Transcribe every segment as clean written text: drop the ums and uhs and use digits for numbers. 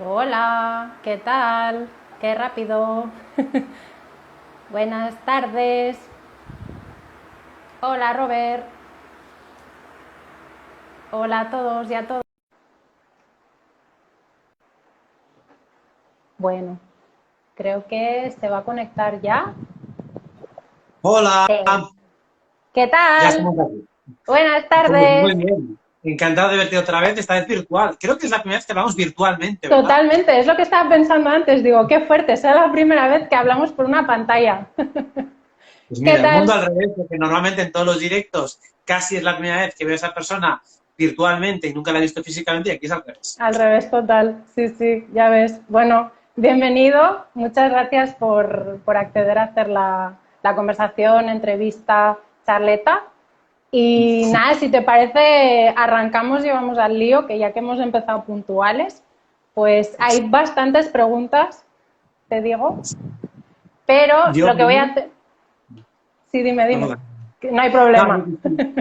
Hola, ¿qué tal? Qué rápido. Buenas tardes. Hola, Robert. Hola a todos y a todas. Bueno, creo que se va a conectar ya. Hola, Sí. ¿Qué ya tal? estamos aquí. Buenas Pues tardes. muy bien. Encantado de verte otra vez, esta vez virtual. Creo que es la primera vez que hablamos virtualmente, ¿verdad? Totalmente, es lo que estaba pensando antes. Digo, qué fuerte, será la primera vez que hablamos por una pantalla. Pues ¿Qué mira, el mundo tal? al revés, porque normalmente en todos los directos casi es la primera vez que veo a esa persona virtualmente y nunca la he visto físicamente y aquí es al revés. Al revés total, sí, sí, ya ves. Bueno, bienvenido, muchas gracias por acceder a hacer la conversación, entrevista, charleta. Y nada, si te parece, arrancamos y vamos al lío, que ya que hemos empezado puntuales, pues hay bastantes preguntas, te digo, pero Yo, lo que voy a hacer... Sí, dime, no, no, dime, no. que no hay No, problema.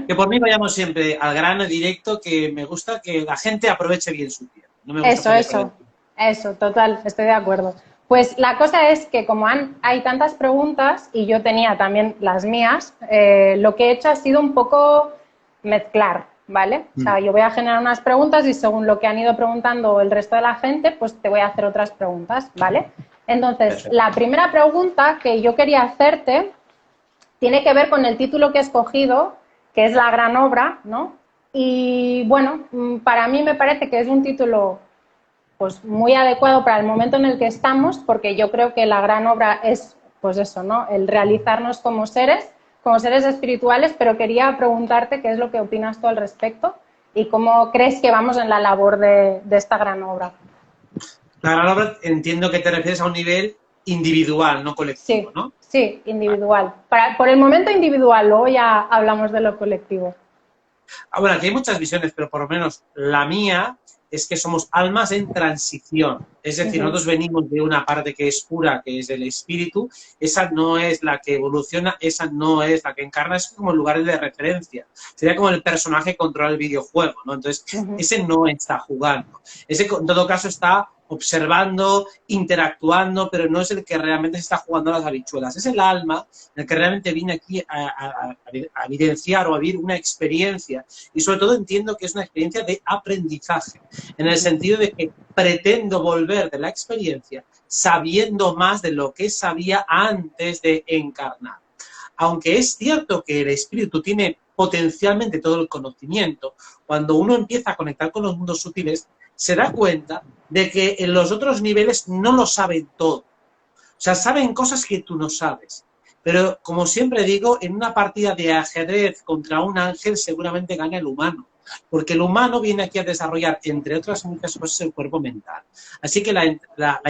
que por mí vayamos siempre al grano directo, que me gusta que la gente aproveche bien su tiempo. No me gusta Eso, hacerle perder eso, tiempo. eso, total, estoy de acuerdo. Pues la cosa es que como hay tantas preguntas y yo tenía también las mías, lo que he hecho ha sido un poco mezclar, ¿vale? O sea, yo voy a generar unas preguntas y según lo que han ido preguntando el resto de la gente, pues te voy a hacer otras preguntas, ¿vale? Entonces, Perfecto. la primera pregunta que yo quería hacerte tiene que ver con el título que he escogido, que es La gran obra, ¿no? Y bueno, para mí me parece que es un título pues muy adecuado para el momento en el que estamos, porque yo creo que la gran obra es, pues eso, ¿no? El realizarnos como seres espirituales, pero quería preguntarte qué es lo que opinas tú al respecto y cómo crees que vamos en la labor de esta gran obra. La gran obra entiendo que te refieres a un nivel individual, no colectivo, Sí, ¿no? sí, Vale. individual. Por el momento individual, luego ya hablamos de lo colectivo. Bueno, aquí hay muchas visiones, pero por lo menos la mía es que somos almas en transición. Es Uh decir, -huh. nosotros venimos de una parte que es pura, que es el espíritu, esa no es la que evoluciona, esa no es la que encarna, es como el lugar de referencia. Sería como el personaje que controla el videojuego, ¿no? Uh Entonces, -huh. ese no está jugando. Ese, en todo caso, está observando, interactuando, pero no es el que realmente se está jugando a las habichuelas. Es el alma el que realmente viene aquí a evidenciar o a vivir una experiencia y sobre todo entiendo que es una experiencia de aprendizaje, en Uh el -huh. sentido de que pretendo volver de la experiencia sabiendo más de lo que sabía antes de encarnar. Aunque es cierto que el espíritu tiene potencialmente todo el conocimiento, cuando uno empieza a conectar con los mundos sutiles, se da cuenta de que en los otros niveles no lo saben todo. O sea, saben cosas que tú no sabes. Pero, como siempre digo, en una partida de ajedrez contra un ángel seguramente gana el humano. Porque el humano viene aquí a desarrollar, entre otras muchas cosas, el cuerpo mental. Así que la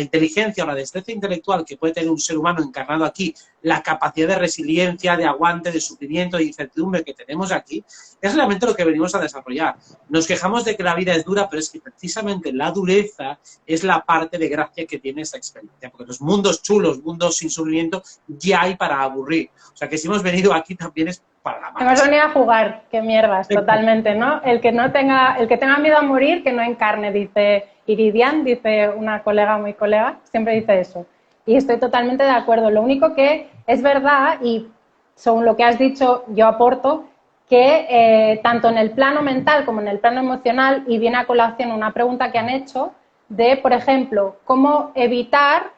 inteligencia o la destreza intelectual que puede tener un ser humano encarnado aquí, la capacidad de resiliencia, de aguante, de sufrimiento, de incertidumbre que tenemos aquí, es realmente lo que venimos a desarrollar. Nos quejamos de que la vida es dura, pero es que precisamente la dureza es la parte de gracia que tiene esta experiencia, porque los mundos chulos, mundos sin sufrimiento, ya hay para aburrir. O sea que si hemos venido aquí también es para la Hemos marcha. venido a jugar, qué mierdas, totalmente, ¿no? El que tenga miedo a morir, que no encarne, dice Iridian, dice una colega muy colega, siempre dice eso. Y estoy totalmente de acuerdo. Lo único que es verdad, y según lo que has dicho, yo aporto, que tanto en el plano mental como en el plano emocional, y viene a colación una pregunta que han hecho de, por ejemplo, cómo evitar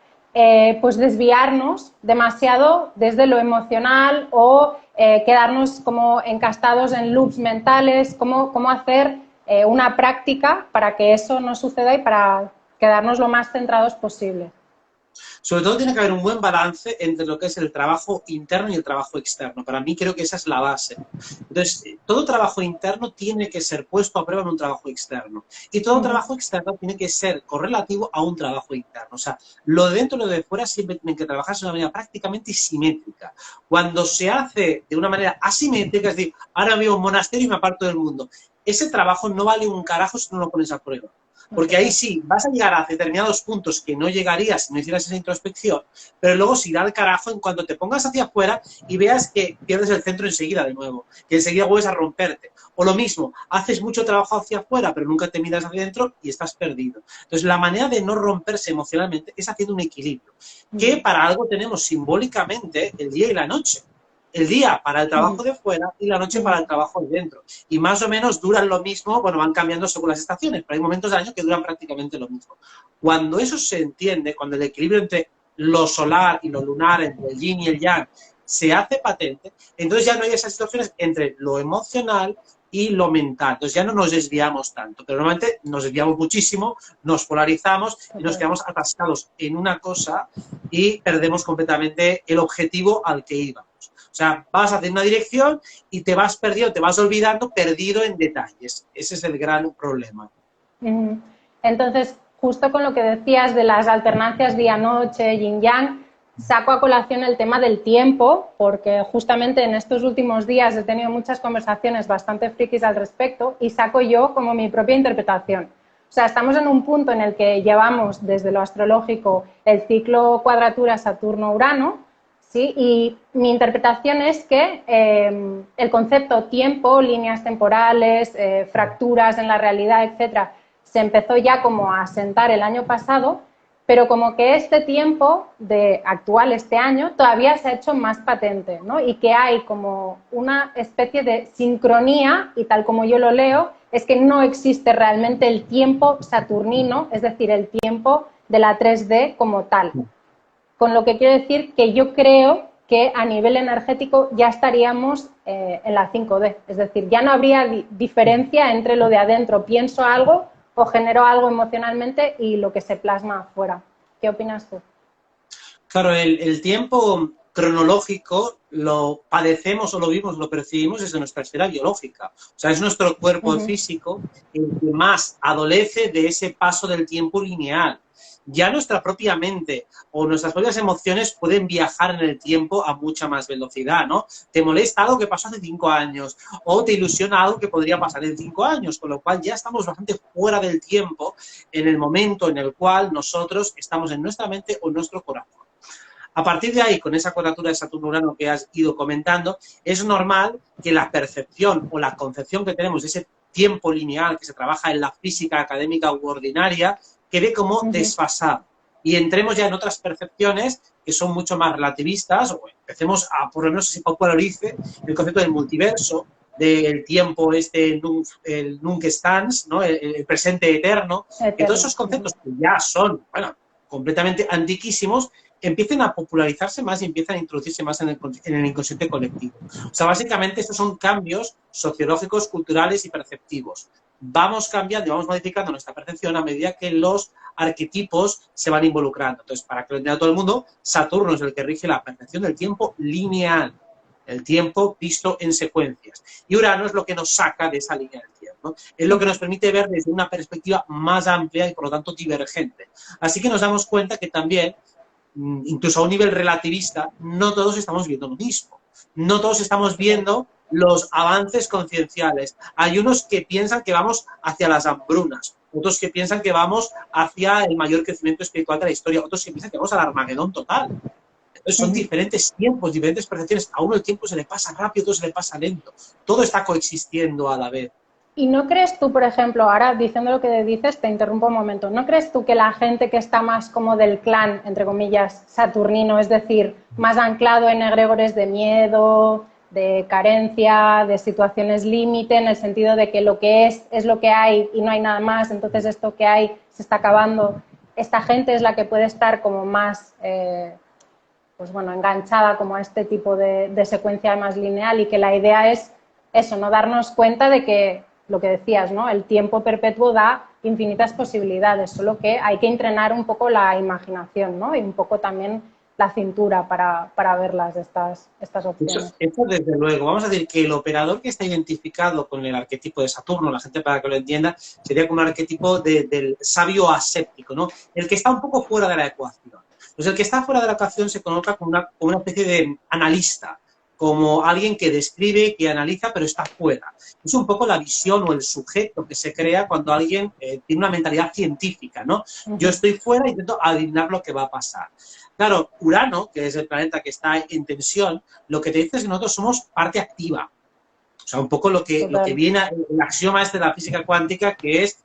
pues desviarnos demasiado desde lo emocional o quedarnos como encastados en loops mentales, cómo hacer una práctica para que eso no suceda y para quedarnos lo más centrados posible. Sobre todo tiene que haber un buen balance entre lo que es el trabajo interno y el trabajo externo. Para mí creo que esa es la base. Entonces, todo trabajo interno tiene que ser puesto a prueba en un trabajo externo. Y todo Uh -huh. trabajo externo tiene que ser correlativo a un trabajo interno. O sea, lo de dentro y lo de fuera siempre tienen que trabajarse de una manera prácticamente simétrica. Cuando se hace de una manera asimétrica, es decir, ahora vivo en un monasterio y me aparto del mundo, ese trabajo no vale un carajo si no lo pones a prueba. Porque ahí sí, vas a llegar a determinados puntos que no llegarías si no hicieras esa introspección, pero luego se irá al carajo en cuanto te pongas hacia afuera y veas que pierdes el centro enseguida de nuevo, que enseguida vuelves a romperte. O lo mismo, haces mucho trabajo hacia afuera, pero nunca te miras hacia adentro y estás perdido. Entonces, la manera de no romperse emocionalmente es haciendo un equilibrio, que para algo tenemos simbólicamente el día y la noche. El día para el trabajo de fuera y la noche para el trabajo de dentro. Y más o menos duran lo mismo, bueno, van cambiando según las estaciones, pero hay momentos del año que duran prácticamente lo mismo. Cuando eso se entiende, cuando el equilibrio entre lo solar y lo lunar, entre el yin y el yang, se hace patente, entonces ya no hay esas situaciones entre lo emocional y lo mental. Entonces ya no nos desviamos tanto, pero normalmente nos desviamos muchísimo, nos polarizamos y nos quedamos atascados en una cosa y perdemos completamente el objetivo al que íbamos. O sea, vas hacia una dirección y te vas perdiendo, te vas olvidando, perdido en detalles. Ese es el gran problema. Entonces, justo con lo que decías de las alternancias día-noche, yin-yang, saco a colación el tema del tiempo, porque justamente en estos últimos días he tenido muchas conversaciones bastante frikis al respecto y saco yo como mi propia interpretación. O sea, estamos en un punto en el que llevamos desde lo astrológico el ciclo cuadratura Saturno-Urano, ¿sí? Y mi interpretación es que el concepto tiempo, líneas temporales, fracturas en la realidad, etcétera, se empezó ya como a asentar el año pasado, pero como que este tiempo actual, este año, todavía se ha hecho más patente, ¿no? Y que hay como una especie de sincronía, y tal como yo lo leo, es que no existe realmente el tiempo saturnino, es decir, el tiempo de la 3D como tal. Con lo que quiero decir que yo creo que a nivel energético ya estaríamos en la 5D. Es decir, ya no habría diferencia entre lo de adentro, pienso algo o genero algo emocionalmente y lo que se plasma afuera. ¿Qué opinas tú? Claro, el tiempo cronológico lo padecemos o lo vimos, lo percibimos desde nuestra esfera biológica. O sea, es nuestro cuerpo físico el que más adolece de ese paso del tiempo lineal. Ya nuestra propia mente o nuestras propias emociones pueden viajar en el tiempo a mucha más velocidad, ¿no? Te molesta algo que pasó hace 5 años o te ilusiona algo que podría pasar en 5 años, con lo cual ya estamos bastante fuera del tiempo en el momento en el cual nosotros estamos en nuestra mente o en nuestro corazón. A partir de ahí, con esa cuadratura de Saturno-Urano que has ido comentando, es normal que la percepción o la concepción que tenemos de ese tiempo lineal que se trabaja en la física académica u ordinaria quede como desfasado y entremos ya en otras percepciones que son mucho más relativistas o empecemos a, por lo menos, se popularice el concepto del multiverso, del tiempo el nunc stans, ¿no? El presente eterno, que todos esos conceptos que ya son, bueno, completamente antiquísimos, empiecen a popularizarse más y empiezan a introducirse más en el inconsciente colectivo. O sea, básicamente estos son cambios sociológicos, culturales y perceptivos. Vamos cambiando y vamos modificando nuestra percepción a medida que los arquetipos se van involucrando. Entonces, para que lo entienda todo el mundo, Saturno es el que rige la percepción del tiempo lineal, el tiempo visto en secuencias. Y Urano es lo que nos saca de esa línea del tiempo, ¿no? Es lo que nos permite ver desde una perspectiva más amplia y, por lo tanto, divergente. Así que nos damos cuenta que también, incluso a un nivel relativista, no todos estamos viendo lo mismo. No todos estamos viendo los avances concienciales. Hay unos que piensan que vamos hacia las hambrunas, otros que piensan que vamos hacia el mayor crecimiento espiritual de la historia, otros que piensan que vamos al Armagedón total. Entonces son diferentes tiempos, diferentes percepciones. A uno el tiempo se le pasa rápido, a otro se le pasa lento. Todo está coexistiendo a la vez. ¿Y no crees tú, por ejemplo, ahora diciendo lo que dices, te interrumpo un momento, ¿no crees tú que la gente que está más como del clan, entre comillas, saturnino, es decir, más anclado en egregores de miedo, de carencia, de situaciones límite, en el sentido de que lo que es lo que hay y no hay nada más, entonces esto que hay se está acabando, esta gente es la que puede estar como más, pues bueno, enganchada como a este tipo de secuencia más lineal y que la idea es eso, no darnos cuenta de que lo que decías, ¿no? El tiempo perpetuo da infinitas posibilidades, solo que hay que entrenar un poco la imaginación, ¿no? Y un poco también la cintura para verlas, estas opciones. Eso desde luego. Vamos a decir que el operador que está identificado con el arquetipo de Saturno, la gente para que lo entienda, sería como un arquetipo del sabio aséptico, ¿no? El que está un poco fuera de la ecuación. Pues el que está fuera de la ecuación se coloca como una especie de analista, como alguien que describe, que analiza, pero está fuera. Es un poco la visión o el sujeto que se crea cuando alguien tiene una mentalidad científica, ¿no? Yo estoy fuera e intento adivinar lo que va a pasar. Claro, Urano, que es el planeta que está en tensión, lo que te dice es que nosotros somos parte activa. O sea, un poco lo que viene, el axioma este de la física cuántica, que es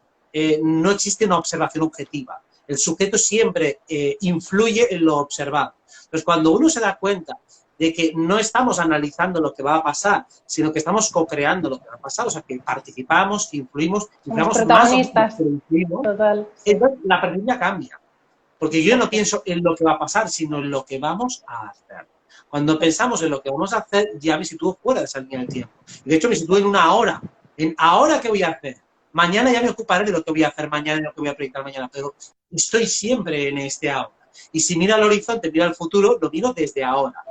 no existe una observación objetiva. El sujeto siempre influye en lo observado. Entonces, cuando uno se da cuenta de que no estamos analizando lo que va a pasar, sino que estamos co-creando lo que va a pasar, o sea, que participamos, que influimos, somos protagonistas. Total, sí. Entonces, la perspectiva cambia. Porque yo no pienso en lo que va a pasar, sino en lo que vamos a hacer. Cuando pensamos en lo que vamos a hacer, ya me sitúo fuera de esa línea del tiempo. De hecho, me sitúo en una hora. En ahora, ¿qué voy a hacer? Mañana ya me ocuparé de lo que voy a hacer mañana y lo que voy a proyectar mañana, pero estoy siempre en este ahora. Y si miro al horizonte, miro al futuro, lo miro desde ahora.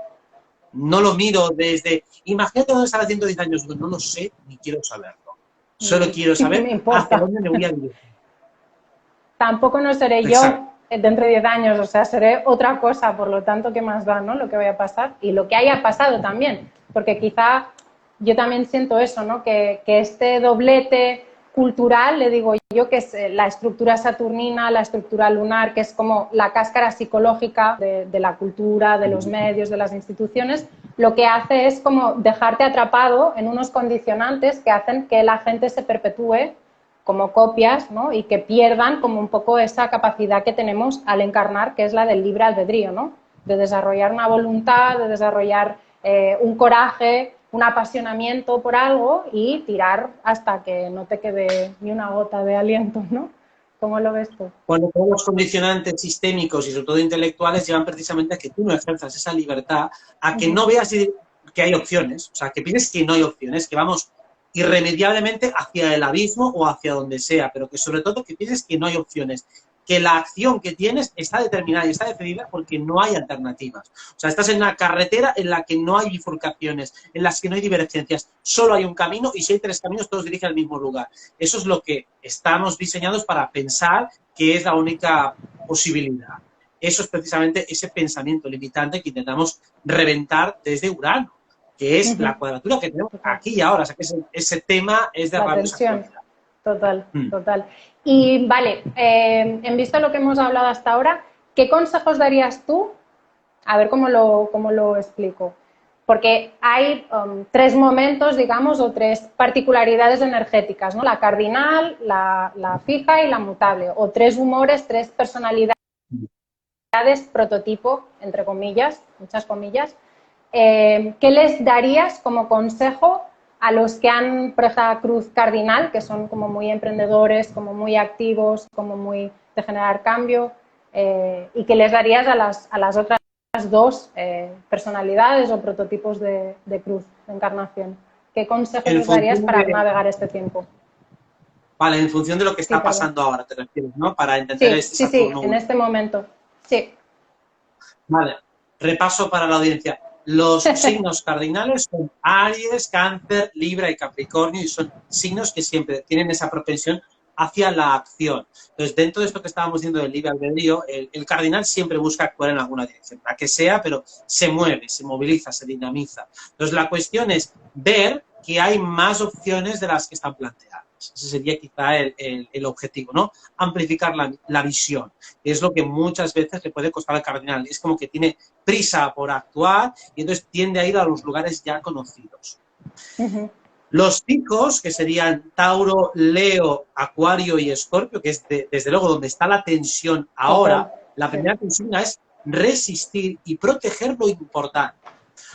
No lo miro desde... Imagínate dónde estarás dentro de 10 años. No lo sé ni quiero saberlo. Solo quiero saber hacia dónde me voy a vivir. Tampoco no seré Exacto. Yo dentro de 10 años, o sea, seré otra cosa, por lo tanto, ¿qué más da, no? Lo que vaya a pasar y lo que haya pasado también, porque quizá yo también siento eso, ¿no? Que este doblete cultural, le digo yo, que es la estructura saturnina, la estructura lunar, que es como la cáscara psicológica de la cultura, de los medios, de las instituciones, lo que hace es como dejarte atrapado en unos condicionantes que hacen que la gente se perpetúe como copias, ¿no? Y que pierdan como un poco esa capacidad que tenemos al encarnar, que es la del libre albedrío, ¿no? De desarrollar una voluntad, de desarrollar un coraje, un apasionamiento por algo y tirar hasta que no te quede ni una gota de aliento, ¿no? ¿Cómo lo ves tú? Cuando todos los condicionantes sistémicos y sobre todo intelectuales llevan precisamente a que tú no ejerzas esa libertad, a que no veas que hay opciones, o sea, que pienses que no hay opciones, que vamos irremediablemente hacia el abismo o hacia donde sea, pero que sobre todo que pienses que no hay opciones, que la acción que tienes está determinada y está decidida porque no hay alternativas. O sea, estás en una carretera en la que no hay bifurcaciones, en las que no hay divergencias, solo hay un camino y si hay 3 caminos todos dirigen al mismo lugar. Eso es lo que estamos diseñados para pensar que es la única posibilidad. Eso es precisamente ese pensamiento limitante que intentamos reventar desde Urano, que es la cuadratura que tenemos aquí y ahora. O sea, que ese tema es de rabiosa actualidad. Total, total. Y vale, en vista de lo que hemos hablado hasta ahora, ¿qué consejos darías tú? A ver cómo lo explico. Porque hay 3 momentos, digamos, o 3 particularidades energéticas, ¿no? La cardinal, la fija y la mutable. O 3 humores, 3 personalidades prototipo, entre comillas, muchas comillas. ¿Qué les darías como consejo a los que han por esa cruz cardinal, que son como muy emprendedores, como muy activos, como muy de generar cambio, y qué les darías a las otras 2 personalidades o prototipos de cruz, de encarnación? ¿Qué consejo les darías para navegar este tiempo? Vale, en función de lo que está pasando ahora, te refieres, ¿no? Para entender este Saturno. Sí, en este momento, sí. Vale, repaso para la audiencia. Los signos cardinales son Aries, Cáncer, Libra y Capricornio y son signos que siempre tienen esa propensión hacia la acción. Entonces, dentro de esto que estábamos diciendo del libre albedrío, el cardinal siempre busca actuar en alguna dirección, la que sea, pero se mueve, se moviliza, se dinamiza. Entonces, la cuestión es ver que hay más opciones de las que están planteadas. Ese sería quizá el objetivo, ¿no? Amplificar la visión. Es lo que muchas veces le puede costar al cardinal. Es como que tiene prisa por actuar y entonces tiende a ir a los lugares ya conocidos. Los picos, que serían Tauro, Leo, Acuario y Escorpio, que es desde luego donde está la tensión ahora, la primera tensión es resistir y proteger lo importante.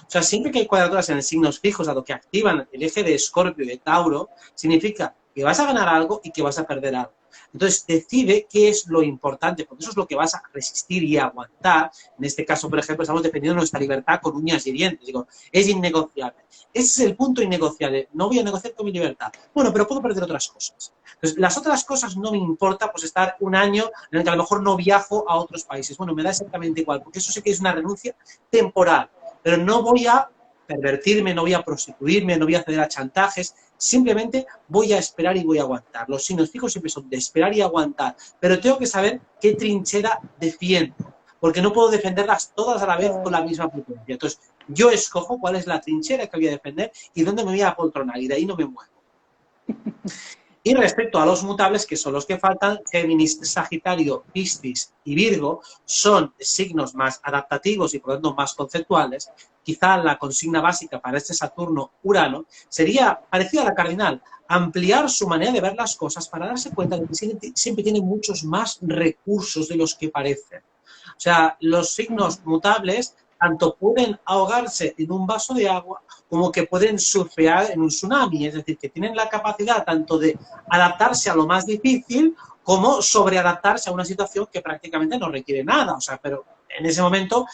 O sea, siempre que hay cuadraturas en signos fijos, dado que activan el eje de Escorpio y de Tauro, significa que vas a ganar algo y que vas a perder algo. Entonces, decide qué es lo importante, porque eso es lo que vas a resistir y aguantar. En este caso, por ejemplo, estamos defendiendo nuestra libertad con uñas y dientes. Digo, es innegociable. Ese es el punto innegociable. No voy a negociar con mi libertad. Bueno, pero puedo perder otras cosas. Entonces, las otras cosas no me importa, pues estar un año en el que a lo mejor no viajo a otros países. Bueno, me da exactamente igual, porque eso sí que es una renuncia temporal. Pero no voy a pervertirme, no voy a prostituirme, no voy a ceder a chantajes, simplemente voy a esperar y voy a aguantar. Los signos fijos siempre son de esperar y aguantar, pero tengo que saber qué trinchera defiendo, porque no puedo defenderlas todas a la vez con Claro. la misma potencia. Entonces, yo escojo cuál es la trinchera que voy a defender y dónde me voy a apoltronar, y de ahí no me muevo. Y respecto a los mutables, que son los que faltan, Géminis, Sagitario, Piscis y Virgo son signos más adaptativos y por lo tanto más conceptuales. Quizá la consigna básica para este Saturno-Urano sería parecida a la cardinal, ampliar su manera de ver las cosas para darse cuenta de que siempre tiene muchos más recursos de los que parecen. O sea, los signos mutables tanto pueden ahogarse en un vaso de agua como que pueden surfear en un tsunami, es decir, que tienen la capacidad tanto de adaptarse a lo más difícil como sobreadaptarse a una situación que prácticamente no requiere nada, o sea, pero en ese momento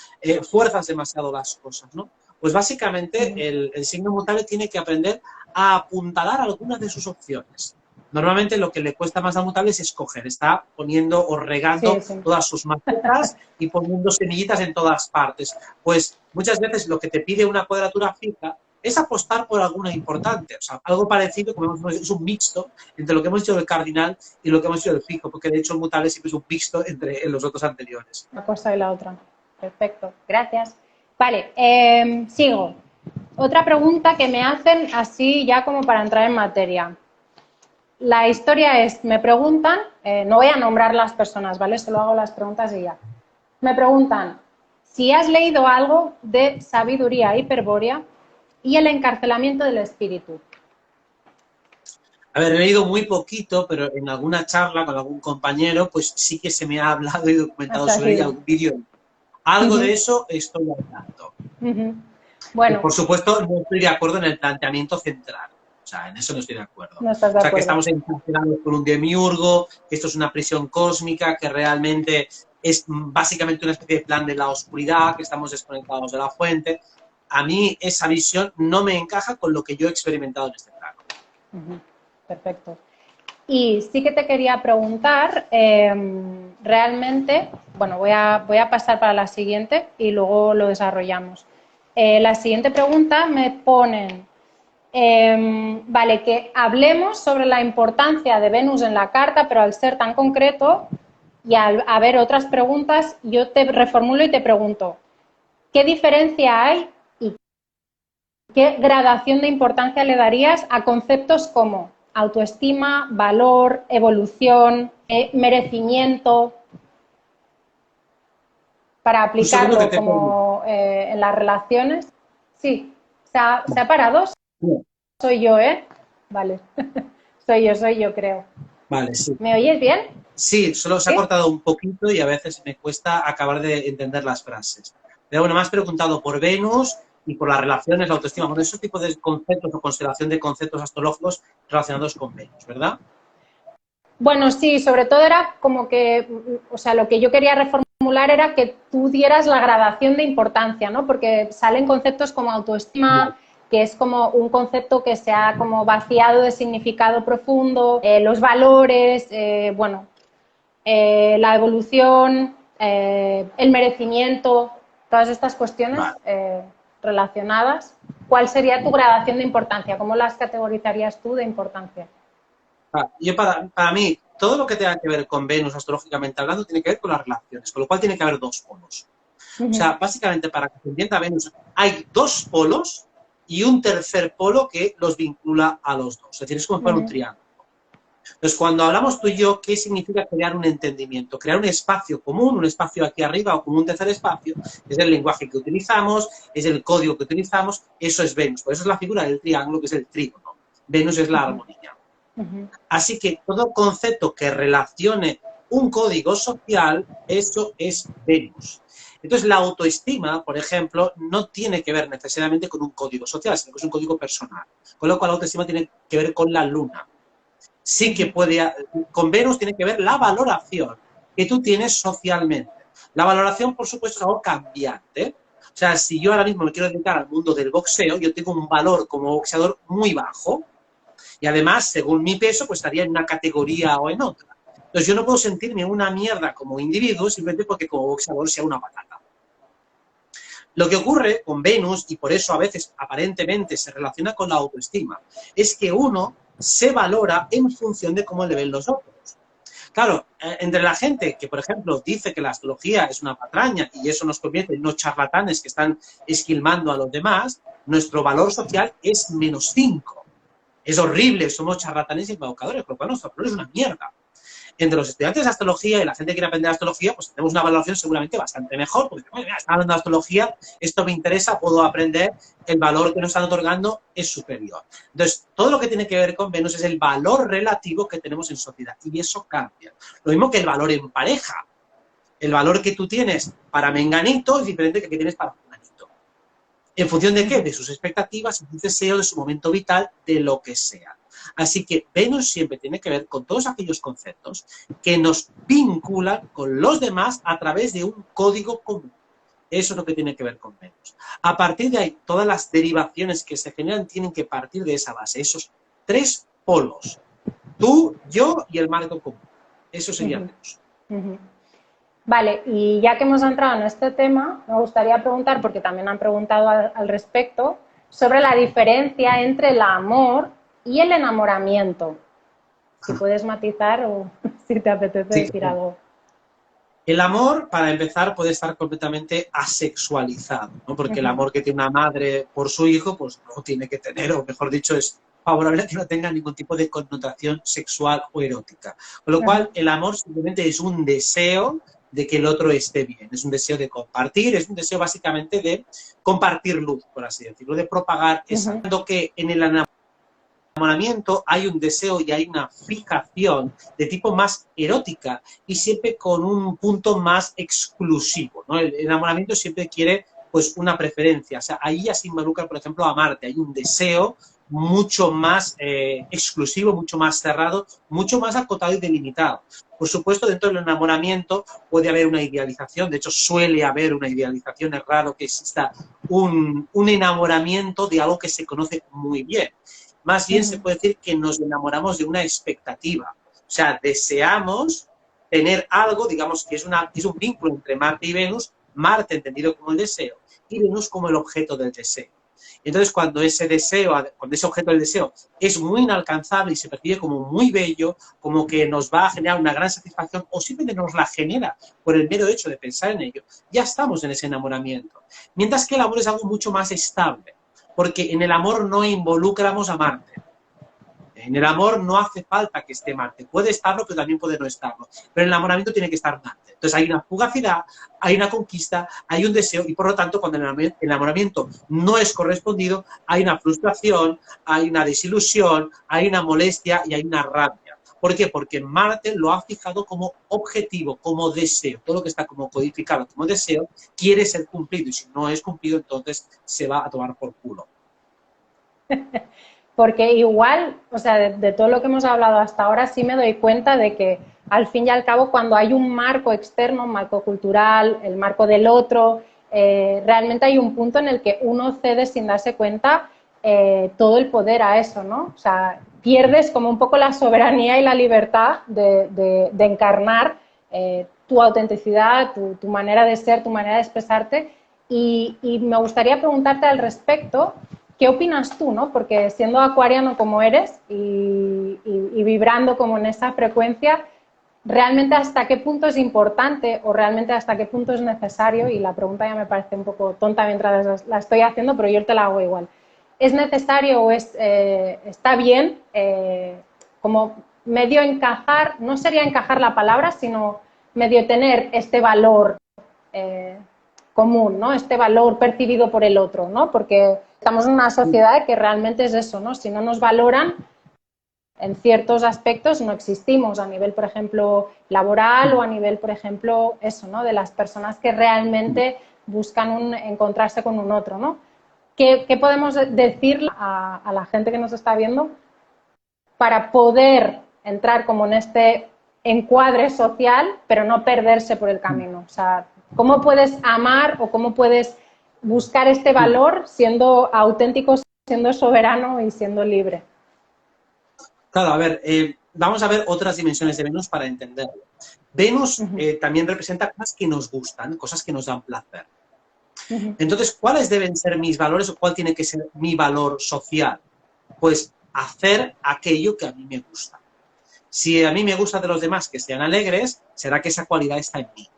fuerzas demasiado las cosas, ¿no? Pues básicamente el signo mutable tiene que aprender a apuntalar algunas de sus opciones. Normalmente lo que le cuesta más al mutable es escoger, está poniendo o regando Sí, sí. todas sus macetas y poniendo semillitas en todas partes. Pues muchas veces lo que te pide una cuadratura fija es apostar por alguna importante, o sea, algo parecido, como hemos dicho, es un mixto entre lo que hemos dicho del cardinal y lo que hemos dicho del fijo, porque de hecho el mutable siempre es un mixto entre los otros anteriores. Una cosa y la otra. Perfecto, gracias. Vale, sigo. Otra pregunta que me hacen así ya como para entrar en materia. La historia es, me preguntan, no voy a nombrar las personas, ¿vale? Solo hago las preguntas y ya. Me preguntan si has leído algo de sabiduría hiperbórea y el encarcelamiento del espíritu. A ver, he leído muy poquito, pero en alguna charla con algún compañero, pues sí que se me ha hablado y documentado sobre ella, algún vídeo. Algo de eso estoy al tanto. Bueno. Y por supuesto, no estoy de acuerdo en el planteamiento central. O sea, en eso no estoy de acuerdo. No estás de o sea, acuerdo. Que estamos encarcelados por un demiurgo, que esto es una prisión cósmica, que realmente es básicamente una especie de plan de la oscuridad, que estamos desconectados de la fuente. A mí esa visión no me encaja con lo que yo he experimentado en este plano. Perfecto. Y sí que te quería preguntar, realmente, bueno, voy a pasar para la siguiente y luego lo desarrollamos. La siguiente pregunta me ponen, vale, que hablemos sobre la importancia de Venus en la carta, pero al ser tan concreto y al haber otras preguntas, yo te reformulo y te pregunto, ¿qué diferencia hay y qué gradación de importancia le darías a conceptos como autoestima, valor, evolución, merecimiento, para aplicarlo como en las relaciones? Sí, ¿se ha parado? Soy yo, ¿eh? Vale, soy yo, creo. Vale, sí. ¿Me oyes bien? Sí, solo se ha cortado un poquito y a veces me cuesta acabar de entender las frases. Pero bueno, me has preguntado por Venus y por las relaciones, la autoestima, bueno, esos tipos de conceptos o constelación de conceptos astrológicos relacionados con Venus, ¿verdad? Bueno, sí, sobre todo era como que, o sea, lo que yo quería reformular era que tú dieras la gradación de importancia, ¿no? Porque salen conceptos como autoestima, que es como un concepto que se ha como vaciado de significado profundo, los valores, bueno, la evolución, el merecimiento, todas estas cuestiones relacionadas. ¿Cuál sería tu gradación de importancia? ¿Cómo las categorizarías tú de importancia? Yo para mí, todo lo que tenga que ver con Venus, astrológicamente hablando, tiene que ver con las relaciones, con lo cual tiene que haber dos polos. O sea, básicamente para que se entienda Venus, hay dos polos y un tercer polo que los vincula a los dos. Es decir, es como si fuera un triángulo. Entonces, cuando hablamos tú y yo, ¿qué significa crear un entendimiento? Crear un espacio común, un espacio aquí arriba o como un tercer espacio, es el lenguaje que utilizamos, es el código que utilizamos, eso es Venus. Por eso es la figura del triángulo, que es el trígono. Venus es la armonía. Así que todo concepto que relacione un código social, eso es Venus. Entonces, la autoestima, por ejemplo, no tiene que ver necesariamente con un código social, sino que es un código personal. Con lo cual, la autoestima tiene que ver con la luna. Sí que puede, con Venus tiene que ver la valoración que tú tienes socialmente. La valoración, por supuesto, es algo cambiante. O sea, si yo ahora mismo me quiero dedicar al mundo del boxeo, yo tengo un valor como boxeador muy bajo, y además, según mi peso, pues estaría en una categoría o en otra. Entonces, yo no puedo sentirme una mierda como individuo simplemente porque como boxeador sea una patata. Lo que ocurre con Venus, y por eso a veces aparentemente se relaciona con la autoestima, es que uno se valora en función de cómo le ven los otros. Claro, entre la gente que, por ejemplo, dice que la astrología es una patraña y eso nos convierte en unos charlatanes que están esquilmando a los demás, nuestro valor social es -5. Es horrible, somos charlatanes y embaucadores, por lo cual nuestro valor es una mierda. Entre los estudiantes de astrología y la gente que quiere aprender astrología, pues tenemos una valoración seguramente bastante mejor, porque mira, está hablando de astrología, esto me interesa, puedo aprender, el valor que nos están otorgando es superior. Entonces, todo lo que tiene que ver con Venus es el valor relativo que tenemos en sociedad, y eso cambia. Lo mismo que el valor en pareja. El valor que tú tienes para menganito es diferente que el que tienes para fulanito. ¿En función de qué? De sus expectativas, de su deseo, de su momento vital, de lo que sea. Así que Venus siempre tiene que ver con todos aquellos conceptos que nos vinculan con los demás a través de un código común. Eso es lo que tiene que ver con Venus. A partir de ahí, todas las derivaciones que se generan tienen que partir de esa base, esos 3 polos. Tú, yo y el marco común. Eso sería Venus. Vale, y ya que hemos entrado en este tema, me gustaría preguntar, porque también han preguntado al respecto, sobre la diferencia entre el amor y el enamoramiento. Si puedes matizar o si te apetece decir algo. El amor, para empezar, puede estar completamente asexualizado, ¿no? Porque el amor que tiene una madre por su hijo, pues no tiene que tener, o mejor dicho, es favorable a que no tenga ningún tipo de connotación sexual o erótica. Con lo cual, el amor simplemente es un deseo de que el otro esté bien, es un deseo de compartir, es un deseo básicamente de compartir luz, por así decirlo, de propagar esa. Que en el enamoramiento hay un deseo y hay una fijación de tipo más erótica y siempre con un punto más exclusivo, ¿no? El enamoramiento siempre quiere pues una preferencia, o sea, ahí ya se involucra, por ejemplo, amarte, hay un deseo mucho más exclusivo, mucho más cerrado, mucho más acotado y delimitado. Por supuesto, dentro del enamoramiento puede haber una idealización, de hecho suele haber una idealización, es raro que exista un enamoramiento de algo que se conoce muy bien. Más bien se puede decir que nos enamoramos de una expectativa. O sea, deseamos tener algo, digamos que es un vínculo entre Marte y Venus, Marte entendido como el deseo y Venus como el objeto del deseo. Entonces, cuando ese objeto del deseo es muy inalcanzable y se percibe como muy bello, como que nos va a generar una gran satisfacción o simplemente nos la genera por el mero hecho de pensar en ello, ya estamos en ese enamoramiento. Mientras que el amor es algo mucho más estable, porque en el amor no involucramos a Marte. En el amor no hace falta que esté Marte. Puede estarlo, pero también puede no estarlo. Pero en el enamoramiento tiene que estar Marte. Entonces hay una fugacidad, hay una conquista, hay un deseo y por lo tanto cuando el enamoramiento no es correspondido, hay una frustración, hay una desilusión, hay una molestia y hay una rabia. ¿Por qué? Porque Marte lo ha fijado como objetivo, como deseo. Todo lo que está como codificado como deseo quiere ser cumplido y si no es cumplido entonces se va a tomar por culo. Porque igual, o sea, de todo lo que hemos hablado hasta ahora, sí me doy cuenta de que al fin y al cabo cuando hay un marco externo, un marco cultural, el marco del otro, realmente hay un punto en el que uno cede sin darse cuenta todo el poder a eso, ¿no? O sea, pierdes como un poco la soberanía y la libertad de encarnar tu autenticidad, tu manera de ser, tu manera de expresarte y me gustaría preguntarte al respecto. ¿Qué opinas tú, no? Porque siendo acuariano como eres y vibrando como en esa frecuencia, ¿realmente hasta qué punto es importante o realmente hasta qué punto es necesario? Y la pregunta ya me parece un poco tonta mientras la estoy haciendo, pero yo te la hago igual. ¿Es necesario o está bien como medio encajar, no sería encajar la palabra, sino medio tener este valor común, ¿no? Este valor percibido por el otro, ¿no? Porque estamos en una sociedad que realmente es eso, ¿no? Si no nos valoran, en ciertos aspectos no existimos a nivel, por ejemplo, laboral o a nivel, por ejemplo, eso, ¿no? De las personas que realmente buscan encontrarse con un otro, ¿no? ¿Qué podemos decirle a la gente que nos está viendo para poder entrar como en este encuadre social, pero no perderse por el camino? O sea, ¿cómo puedes amar o cómo puedes buscar este valor siendo auténtico, siendo soberano y siendo libre? Claro, a ver, vamos a ver otras dimensiones de Venus para entenderlo. Venus también representa cosas que nos gustan, cosas que nos dan placer. Entonces, ¿cuáles deben ser mis valores o cuál tiene que ser mi valor social? Pues hacer aquello que a mí me gusta. Si a mí me gusta de los demás que sean alegres, será que esa cualidad está en mí.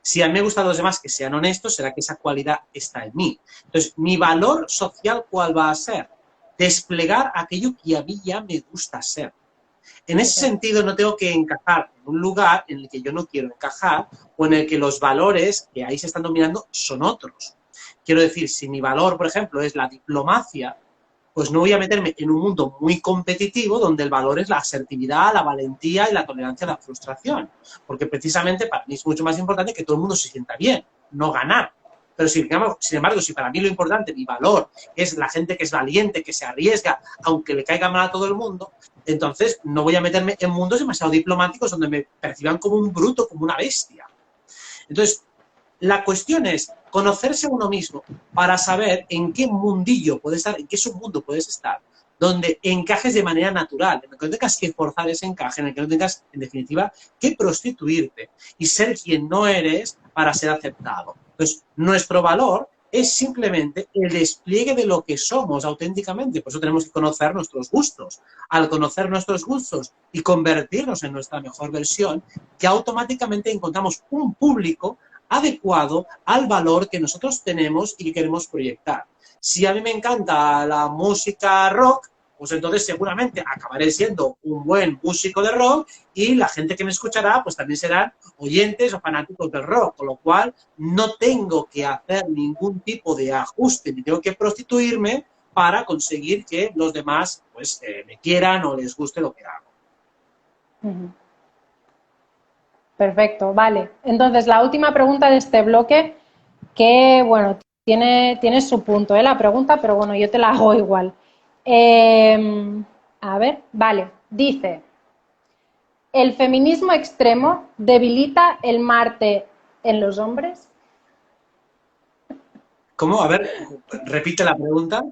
Si a mí me gusta de los demás que sean honestos, será que esa cualidad está en mí. Entonces, mi valor social, ¿cuál va a ser? Desplegar aquello que a mí ya me gusta ser. En ese sentido, no tengo que encajar en un lugar en el que yo no quiero encajar o en el que los valores que ahí se están dominando son otros. Quiero decir, si mi valor, por ejemplo, es la diplomacia, pues no voy a meterme en un mundo muy competitivo donde el valor es la asertividad, la valentía y la tolerancia a la frustración. Porque precisamente para mí es mucho más importante que todo el mundo se sienta bien, no ganar. Pero sin embargo, si para mí lo importante, mi valor, es la gente que es valiente, que se arriesga, aunque le caiga mal a todo el mundo, entonces no voy a meterme en mundos demasiado diplomáticos donde me perciban como un bruto, como una bestia. Entonces, la cuestión es conocerse a uno mismo para saber en qué mundillo puedes estar, en qué submundo puedes estar, donde encajes de manera natural, en el que no tengas que forzar ese encaje, en el que no tengas, en definitiva, que prostituirte y ser quien no eres para ser aceptado. Entonces, nuestro valor es simplemente el despliegue de lo que somos auténticamente. Por eso tenemos que conocer nuestros gustos. Al conocer nuestros gustos y convertirnos en nuestra mejor versión, ya automáticamente encontramos un público adecuado al valor que nosotros tenemos y que queremos proyectar. Si a mí me encanta la música rock, pues entonces seguramente acabaré siendo un buen músico de rock y la gente que me escuchará pues también serán oyentes o fanáticos del rock, con lo cual no tengo que hacer ningún tipo de ajuste ni tengo que prostituirme para conseguir que los demás pues me quieran o les guste lo que hago. Perfecto, vale. Entonces, la última pregunta de este bloque, que, bueno, tiene su punto, la pregunta, pero bueno, yo te la hago igual. A ver, vale, dice, ¿el feminismo extremo debilita el Marte en los hombres? ¿Cómo? A ver, repite la pregunta.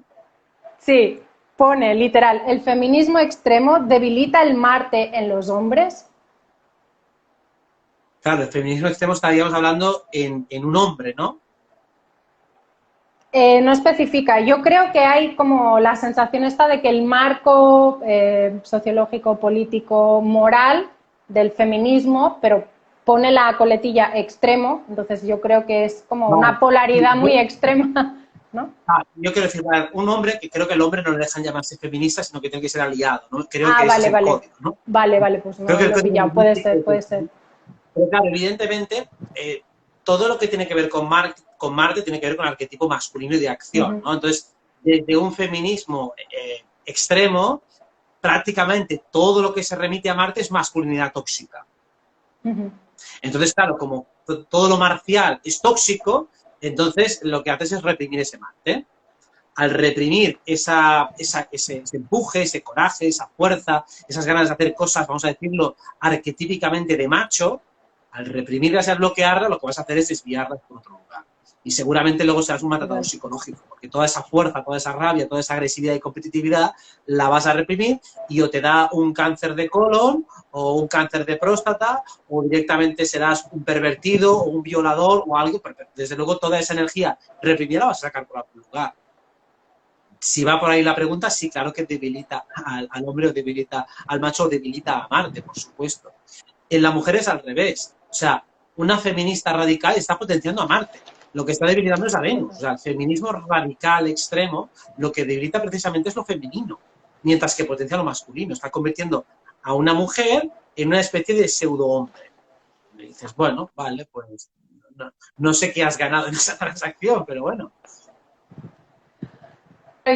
Sí, pone literal, ¿el feminismo extremo debilita el Marte en los hombres? Claro, el feminismo extremo estaríamos hablando en un hombre, ¿no? No especifica. Yo creo que hay como la sensación esta de que el marco sociológico, político, moral del feminismo, pero pone la coletilla extremo, entonces yo creo que es como una polaridad muy extrema, ¿no? Yo quiero decir, un hombre, que creo que el hombre no le dejan llamarse feminista, sino que tiene que ser aliado, ¿no? Creo que ese es el código, ¿no? Vale, pues no lo he pillado, puede ser. Pero claro, evidentemente, todo lo que tiene que ver con Marte tiene que ver con el arquetipo masculino y de acción, ¿no? Entonces, desde un feminismo extremo, prácticamente todo lo que se remite a Marte es masculinidad tóxica. Entonces, claro, como todo lo marcial es tóxico, entonces lo que haces es reprimir ese Marte. Al reprimir ese empuje, ese coraje, esa fuerza, esas ganas de hacer cosas, vamos a decirlo, arquetípicamente de macho, al reprimirlas y al bloquearlas, lo que vas a hacer es desviarlas por otro lugar. Y seguramente luego serás un matador psicológico, porque toda esa fuerza, toda esa rabia, toda esa agresividad y competitividad la vas a reprimir y o te da un cáncer de colon o un cáncer de próstata o directamente serás un pervertido o un violador o algo, pero desde luego toda esa energía reprimida la vas a sacar por algún lugar. Si va por ahí la pregunta, sí, claro que debilita al hombre o debilita al macho o debilita a Marte, por supuesto. En la mujer es al revés. O sea, una feminista radical está potenciando a Marte. Lo que está debilitando es a Venus. O sea, el feminismo radical extremo lo que debilita precisamente es lo femenino, mientras que potencia lo masculino. Está convirtiendo a una mujer en una especie de pseudo-hombre. Y dices, bueno, vale, pues no sé qué has ganado en esa transacción, pero bueno.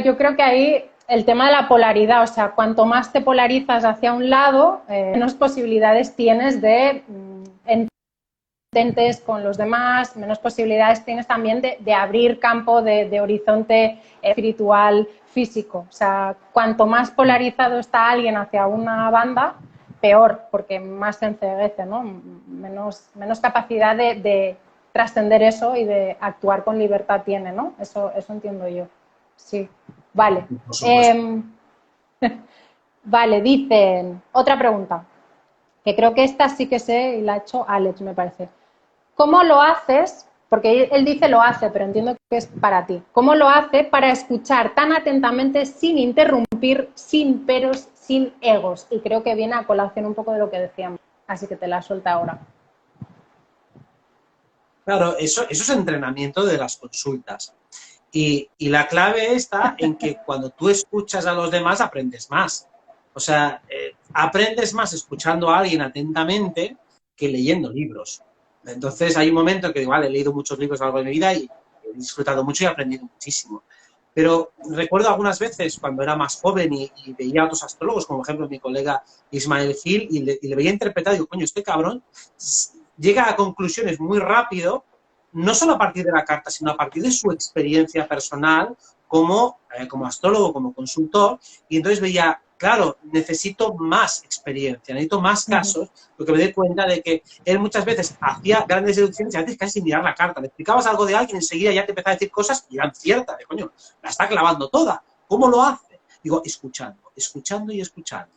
Yo creo que ahí el tema de la polaridad, o sea, cuanto más te polarizas hacia un lado, menos posibilidades tienes de ententes con los demás, menos posibilidades tienes también de abrir campo de horizonte espiritual, físico. O sea, cuanto más polarizado está alguien hacia una banda, peor, porque más se enceguece, ¿no? Menos capacidad de trascender eso y de actuar con libertad tiene, ¿no? Eso entiendo yo. Sí, vale. Vale, dicen, otra pregunta, que creo que esta sí que sé y la ha hecho Alex, me parece. ¿Cómo lo haces? Porque él dice lo hace, pero entiendo que es para ti. ¿Cómo lo hace para escuchar tan atentamente, sin interrumpir, sin peros, sin egos. Y creo que viene a colación un poco de lo que decíamos. Así que te la suelto ahora. Claro, eso es entrenamiento de las consultas. Y la clave está en que cuando tú escuchas a los demás aprendes más. O sea, aprendes más escuchando a alguien atentamente que leyendo libros. Entonces hay un momento en que igual he leído muchos libros a lo largo de mi vida y he disfrutado mucho y he aprendido muchísimo. Pero recuerdo algunas veces cuando era más joven y veía a otros astrólogos, como por ejemplo mi colega Ismael Gil, y le veía interpretar y digo, coño, este cabrón llega a conclusiones muy rápido, no solo a partir de la carta, sino a partir de su experiencia personal como astrólogo, como consultor, y entonces veía, claro, necesito más experiencia, necesito más casos, porque me doy cuenta de que él muchas veces hacía grandes deducciones y a veces casi sin mirar la carta. Le explicabas algo de alguien y enseguida ya te empezaba a decir cosas y eran ciertas, de coño, la está clavando toda. ¿Cómo lo hace? Digo, escuchando, escuchando y escuchando.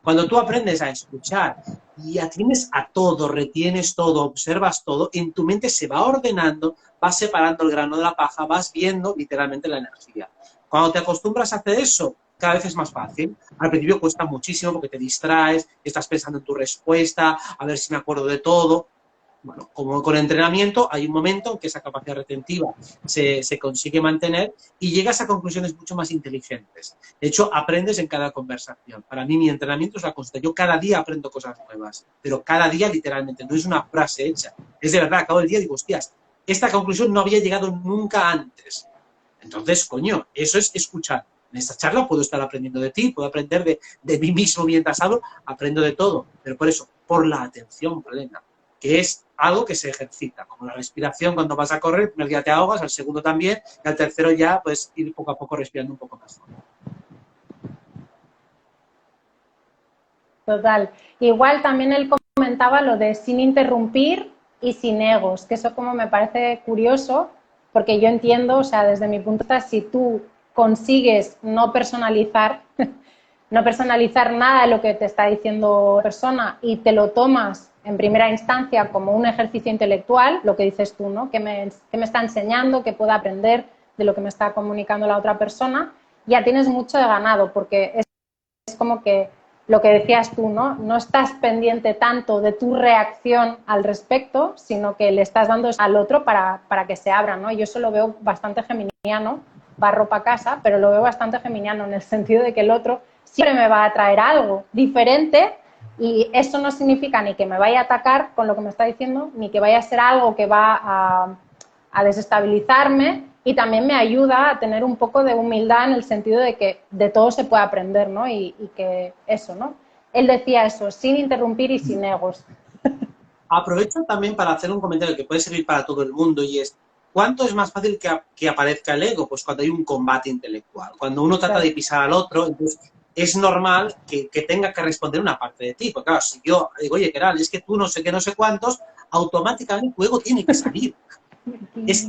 Cuando tú aprendes a escuchar y atiendes a todo, retienes todo, observas todo, en tu mente se va ordenando, vas separando el grano de la paja, vas viendo literalmente la energía. Cuando te acostumbras a hacer eso, cada vez es más fácil. Al principio cuesta muchísimo porque te distraes, estás pensando en tu respuesta, a ver si me acuerdo de todo. Bueno, como con entrenamiento hay un momento en que esa capacidad retentiva se consigue mantener y llegas a conclusiones mucho más inteligentes. De hecho, aprendes en cada conversación. Para mí mi entrenamiento es la constante. Yo cada día aprendo cosas nuevas, pero cada día literalmente, no es una frase hecha. Es de verdad, acabo el día y digo, hostias, esta conclusión no había llegado nunca antes. Entonces, coño, eso es escuchar. En esta charla puedo estar aprendiendo de ti, puedo aprender de mí mismo mientras hablo, aprendo de todo. Pero por eso, por la atención plena, que es algo que se ejercita, como la respiración cuando vas a correr, el primer día te ahogas, al segundo también, y al tercero ya puedes ir poco a poco respirando un poco mejor. Total. Igual también él comentaba lo de sin interrumpir y sin egos, que eso como me parece curioso, porque yo entiendo, o sea, desde mi punto de vista, si tú consigues no personalizar, no personalizar nada de lo que te está diciendo la persona y te lo tomas en primera instancia como un ejercicio intelectual, lo que dices tú, ¿no? ¿Qué me está enseñando? ¿Qué puedo aprender de lo que me está comunicando la otra persona? Ya tienes mucho de ganado, porque es como que lo que decías tú, ¿no? No estás pendiente tanto de tu reacción al respecto, sino que le estás dando al otro para que se abra, ¿no? Yo eso lo veo bastante geminiano, barro para casa, pero lo veo bastante geminiano en el sentido de que el otro siempre me va a traer algo diferente y eso no significa ni que me vaya a atacar con lo que me está diciendo, ni que vaya a ser algo que va a desestabilizarme, y también me ayuda a tener un poco de humildad en el sentido de que de todo se puede aprender, ¿no? Y que eso, ¿no? Él decía eso, sin interrumpir y sin egos. Aprovecho también para hacer un comentario que puede servir para todo el mundo y es, ¿cuánto es más fácil que aparezca el ego? Pues cuando hay un combate intelectual, cuando uno trata de pisar al otro, entonces es normal que tenga que responder una parte de ti, porque claro, si yo digo, oye, Keral, es que tú no sé qué, no sé cuántos, automáticamente tu ego tiene que salir. Es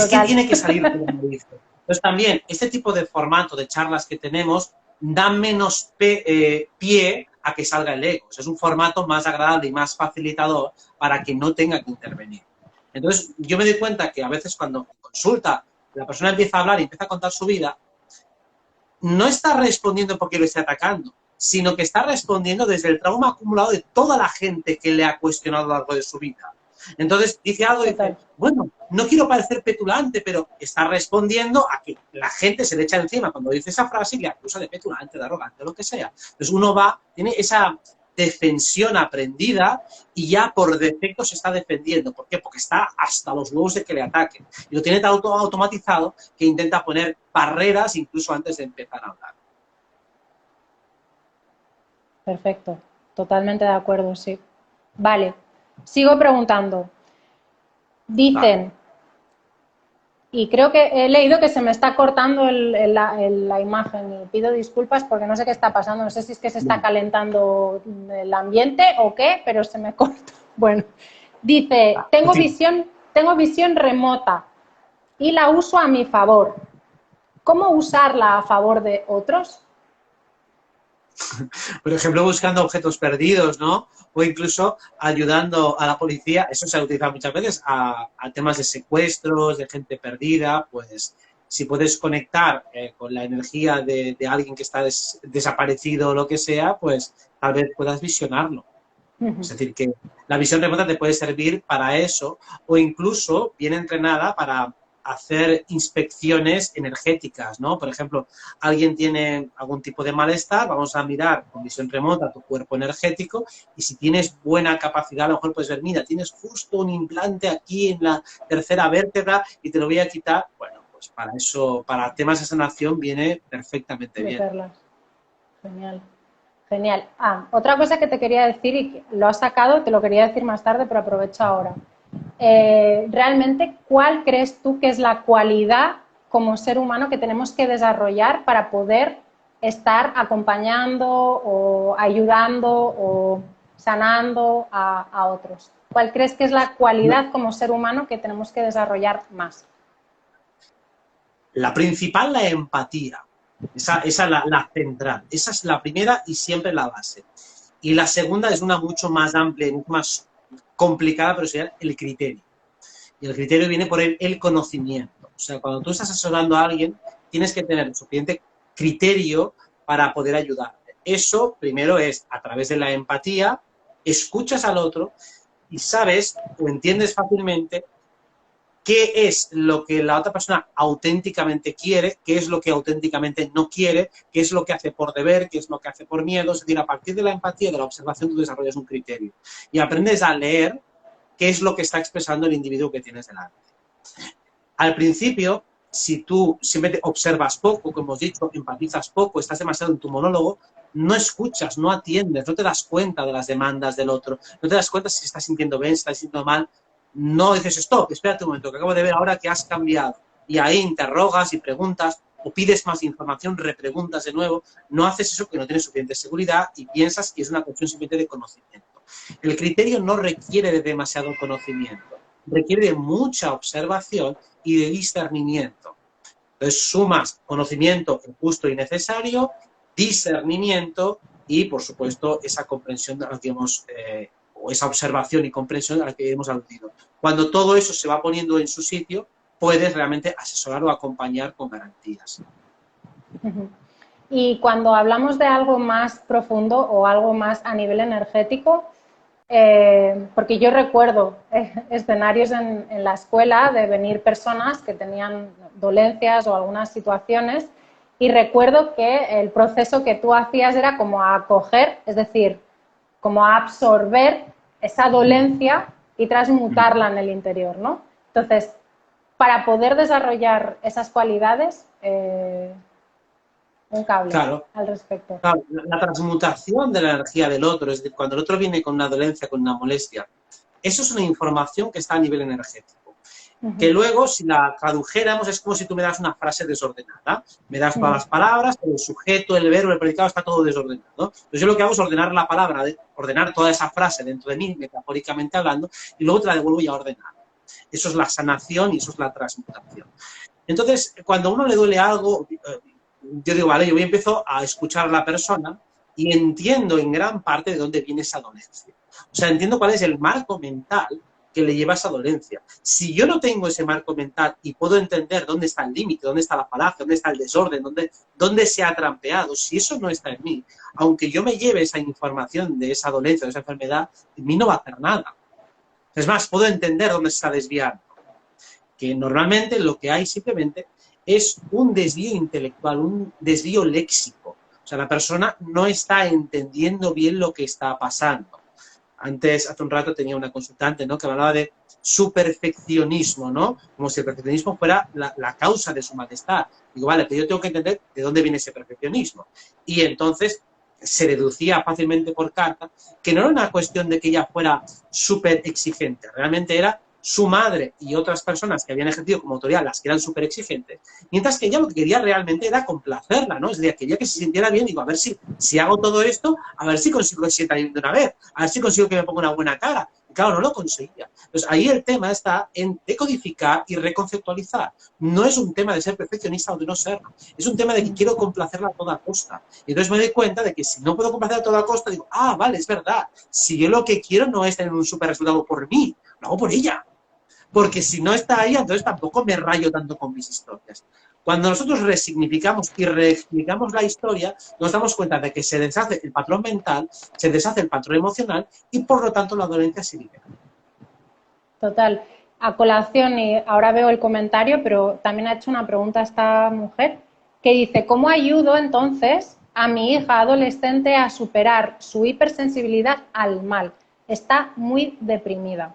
que tiene que salir. Entonces también, este tipo de formato de charlas que tenemos da menos pie a que salga el ego. O sea, es un formato más agradable y más facilitador para que no tenga que intervenir. Entonces, yo me doy cuenta que a veces cuando consulta, la persona empieza a hablar y empieza a contar su vida, no está respondiendo porque lo esté atacando, sino que está respondiendo desde el trauma acumulado de toda la gente que le ha cuestionado a lo largo de su vida. Entonces dice algo y dice, bueno, no quiero parecer petulante, pero está respondiendo a que la gente se le echa encima cuando dice esa frase y le acusa de petulante, de arrogante, lo que sea. Entonces uno va, tiene esa defensión aprendida y ya por defecto se está defendiendo. ¿Por qué? Porque está hasta los huevos de que le ataquen. Y lo tiene tan automatizado que intenta poner barreras incluso antes de empezar a hablar. Perfecto, totalmente de acuerdo, sí. Vale. Sigo preguntando. Dicen, y creo que he leído que se me está cortando la imagen y pido disculpas porque no sé qué está pasando, no sé si es que se está calentando el ambiente o qué, pero se me corta. Bueno, dice, tengo visión remota y la uso a mi favor. ¿Cómo usarla a favor de otros? Por ejemplo, buscando objetos perdidos, ¿no? O incluso ayudando a la policía, eso se ha utilizado muchas veces, a temas de secuestros, de gente perdida, pues si puedes conectar con la energía de alguien que está desaparecido o lo que sea, pues tal vez puedas visionarlo. Es decir, que la visión remota te puede servir para eso, o incluso bien entrenada para hacer inspecciones energéticas, ¿no? Por ejemplo, alguien tiene algún tipo de malestar, vamos a mirar con visión remota tu cuerpo energético, y si tienes buena capacidad, a lo mejor puedes ver, mira, tienes justo un implante aquí en la tercera vértebra y te lo voy a quitar. Bueno, pues para eso, para temas de sanación viene perfectamente bien. Perlas. Genial. Genial. Otra cosa que te quería decir, y que lo has sacado, te lo quería decir más tarde, pero aprovecho ahora. Realmente, ¿cuál crees tú que es la cualidad como ser humano que tenemos que desarrollar para poder estar acompañando o ayudando o sanando a otros? ¿Cuál crees que es la cualidad como ser humano que tenemos que desarrollar más? La principal, la empatía. Esa es la central. Esa es la primera y siempre la base. Y la segunda es una mucho más amplia y mucho más complicada, pero sería el criterio. Y el criterio viene por el conocimiento. O sea, cuando tú estás asesorando a alguien, tienes que tener suficiente criterio para poder ayudar. Eso, primero, es a través de la empatía, escuchas al otro y sabes o entiendes fácilmente qué es lo que la otra persona auténticamente quiere, qué es lo que auténticamente no quiere, qué es lo que hace por deber, qué es lo que hace por miedo. Es decir, a partir de la empatía, de la observación, tú desarrollas un criterio y aprendes a leer qué es lo que está expresando el individuo que tienes delante. Al principio, si tú siempre te observas poco, como hemos dicho, empatizas poco, estás demasiado en tu monólogo, no escuchas, no atiendes, no te das cuenta de las demandas del otro, no te das cuenta si estás sintiendo bien, si estás sintiendo mal. No dices, stop, espérate un momento, que acabo de ver ahora que has cambiado. Y ahí interrogas y preguntas, o pides más información, repreguntas de nuevo. No haces eso porque no tienes suficiente seguridad y piensas que es una cuestión simplemente de conocimiento. El criterio no requiere de demasiado conocimiento, requiere de mucha observación y de discernimiento. Entonces sumas conocimiento justo y necesario, discernimiento y, por supuesto, esa comprensión a la que hemos o esa observación y comprensión a la que hemos aludido. Cuando todo eso se va poniendo en su sitio, puedes realmente asesorar o acompañar con garantías. Y cuando hablamos de algo más profundo o algo más a nivel energético, porque yo recuerdo escenarios en la escuela de venir personas que tenían dolencias o algunas situaciones, y recuerdo que el proceso que tú hacías era como acoger, es decir, como absorber esa dolencia y transmutarla en el interior, ¿no? Entonces, para poder desarrollar esas cualidades, un cable al respecto. Claro, la transmutación de la energía del otro, es decir, cuando el otro viene con una dolencia, con una molestia, eso es una información que está a nivel energético. Que luego, si la tradujéramos, es como si tú me das una frase desordenada. Me das todas las palabras, pero el sujeto, el verbo, el predicado está todo desordenado. Entonces yo lo que hago es ordenar la palabra, ordenar toda esa frase dentro de mí, metafóricamente hablando, y luego te la devuelvo ya ordenada. Eso es la sanación y eso es la transmutación. Entonces, cuando a uno le duele algo, yo digo, vale, yo empiezo a escuchar a la persona y entiendo en gran parte de dónde viene esa dolencia. O sea, entiendo cuál es el marco mental que le lleva a esa dolencia. Si yo no tengo ese marco mental y puedo entender dónde está el límite, dónde está la falacia, dónde está el desorden, dónde se ha trampeado, si eso no está en mí, aunque yo me lleve esa información de esa dolencia, de esa enfermedad, en mí no va a hacer nada. Es más, puedo entender dónde se está desviando. Que normalmente lo que hay simplemente es un desvío intelectual, un desvío léxico. O sea, la persona no está entendiendo bien lo que está pasando. Antes, hace un rato, tenía una consultante, ¿no?, que hablaba de su perfeccionismo, ¿no? Como si el perfeccionismo fuera la causa de su malestar. Digo, vale, pero yo tengo que entender de dónde viene ese perfeccionismo. Y entonces se deducía fácilmente por carta que no era una cuestión de que ella fuera súper exigente, realmente era su madre y otras personas que habían ejercido como autoridad, las que eran súper exigentes, mientras que ella lo que quería realmente era complacerla, ¿no? Es decir, quería que se sintiera bien. Digo, a ver si hago todo esto, a ver si consigo que se sienta bien de una vez, a ver si consigo que me ponga una buena cara. Y claro, no lo conseguía. Entonces, ahí el tema está en decodificar y reconceptualizar. No es un tema de ser perfeccionista o de no serlo, es un tema de que quiero complacerla a toda costa. Y entonces me doy cuenta de que si no puedo complacer a toda costa, digo, vale, es verdad, si yo lo que quiero no es tener un súper resultado por mí, lo hago por ella. porque si no está ahí, entonces tampoco me rayo tanto con mis historias. Cuando nosotros resignificamos y reexplicamos la historia, nos damos cuenta de que se deshace el patrón mental, se deshace el patrón emocional y por lo tanto la dolencia se libera. Total. A colación, y ahora veo el comentario, pero también ha hecho una pregunta esta mujer que dice, ¿cómo ayudo entonces a mi hija adolescente a superar su hipersensibilidad al mal? Está muy deprimida.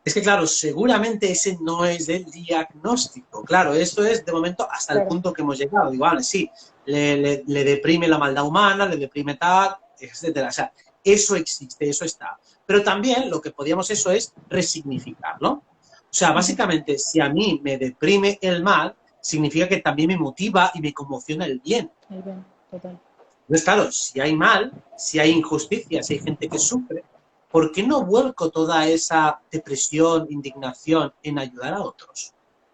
Es que, claro, seguramente ese no es el diagnóstico. Claro, esto es, de momento, hasta el punto que hemos llegado. Digo, vale, sí, le deprime la maldad humana, le deprime tal, etcétera. O sea, eso existe, eso está. Pero también lo que podíamos eso es resignificarlo. O sea, básicamente, si a mí me deprime el mal, significa que también me motiva y me conmociona el bien. El bien, total. Entonces, claro, si hay mal, si hay injusticia, si hay gente que sufre, ¿por qué no vuelco toda esa depresión, indignación en ayudar a otros?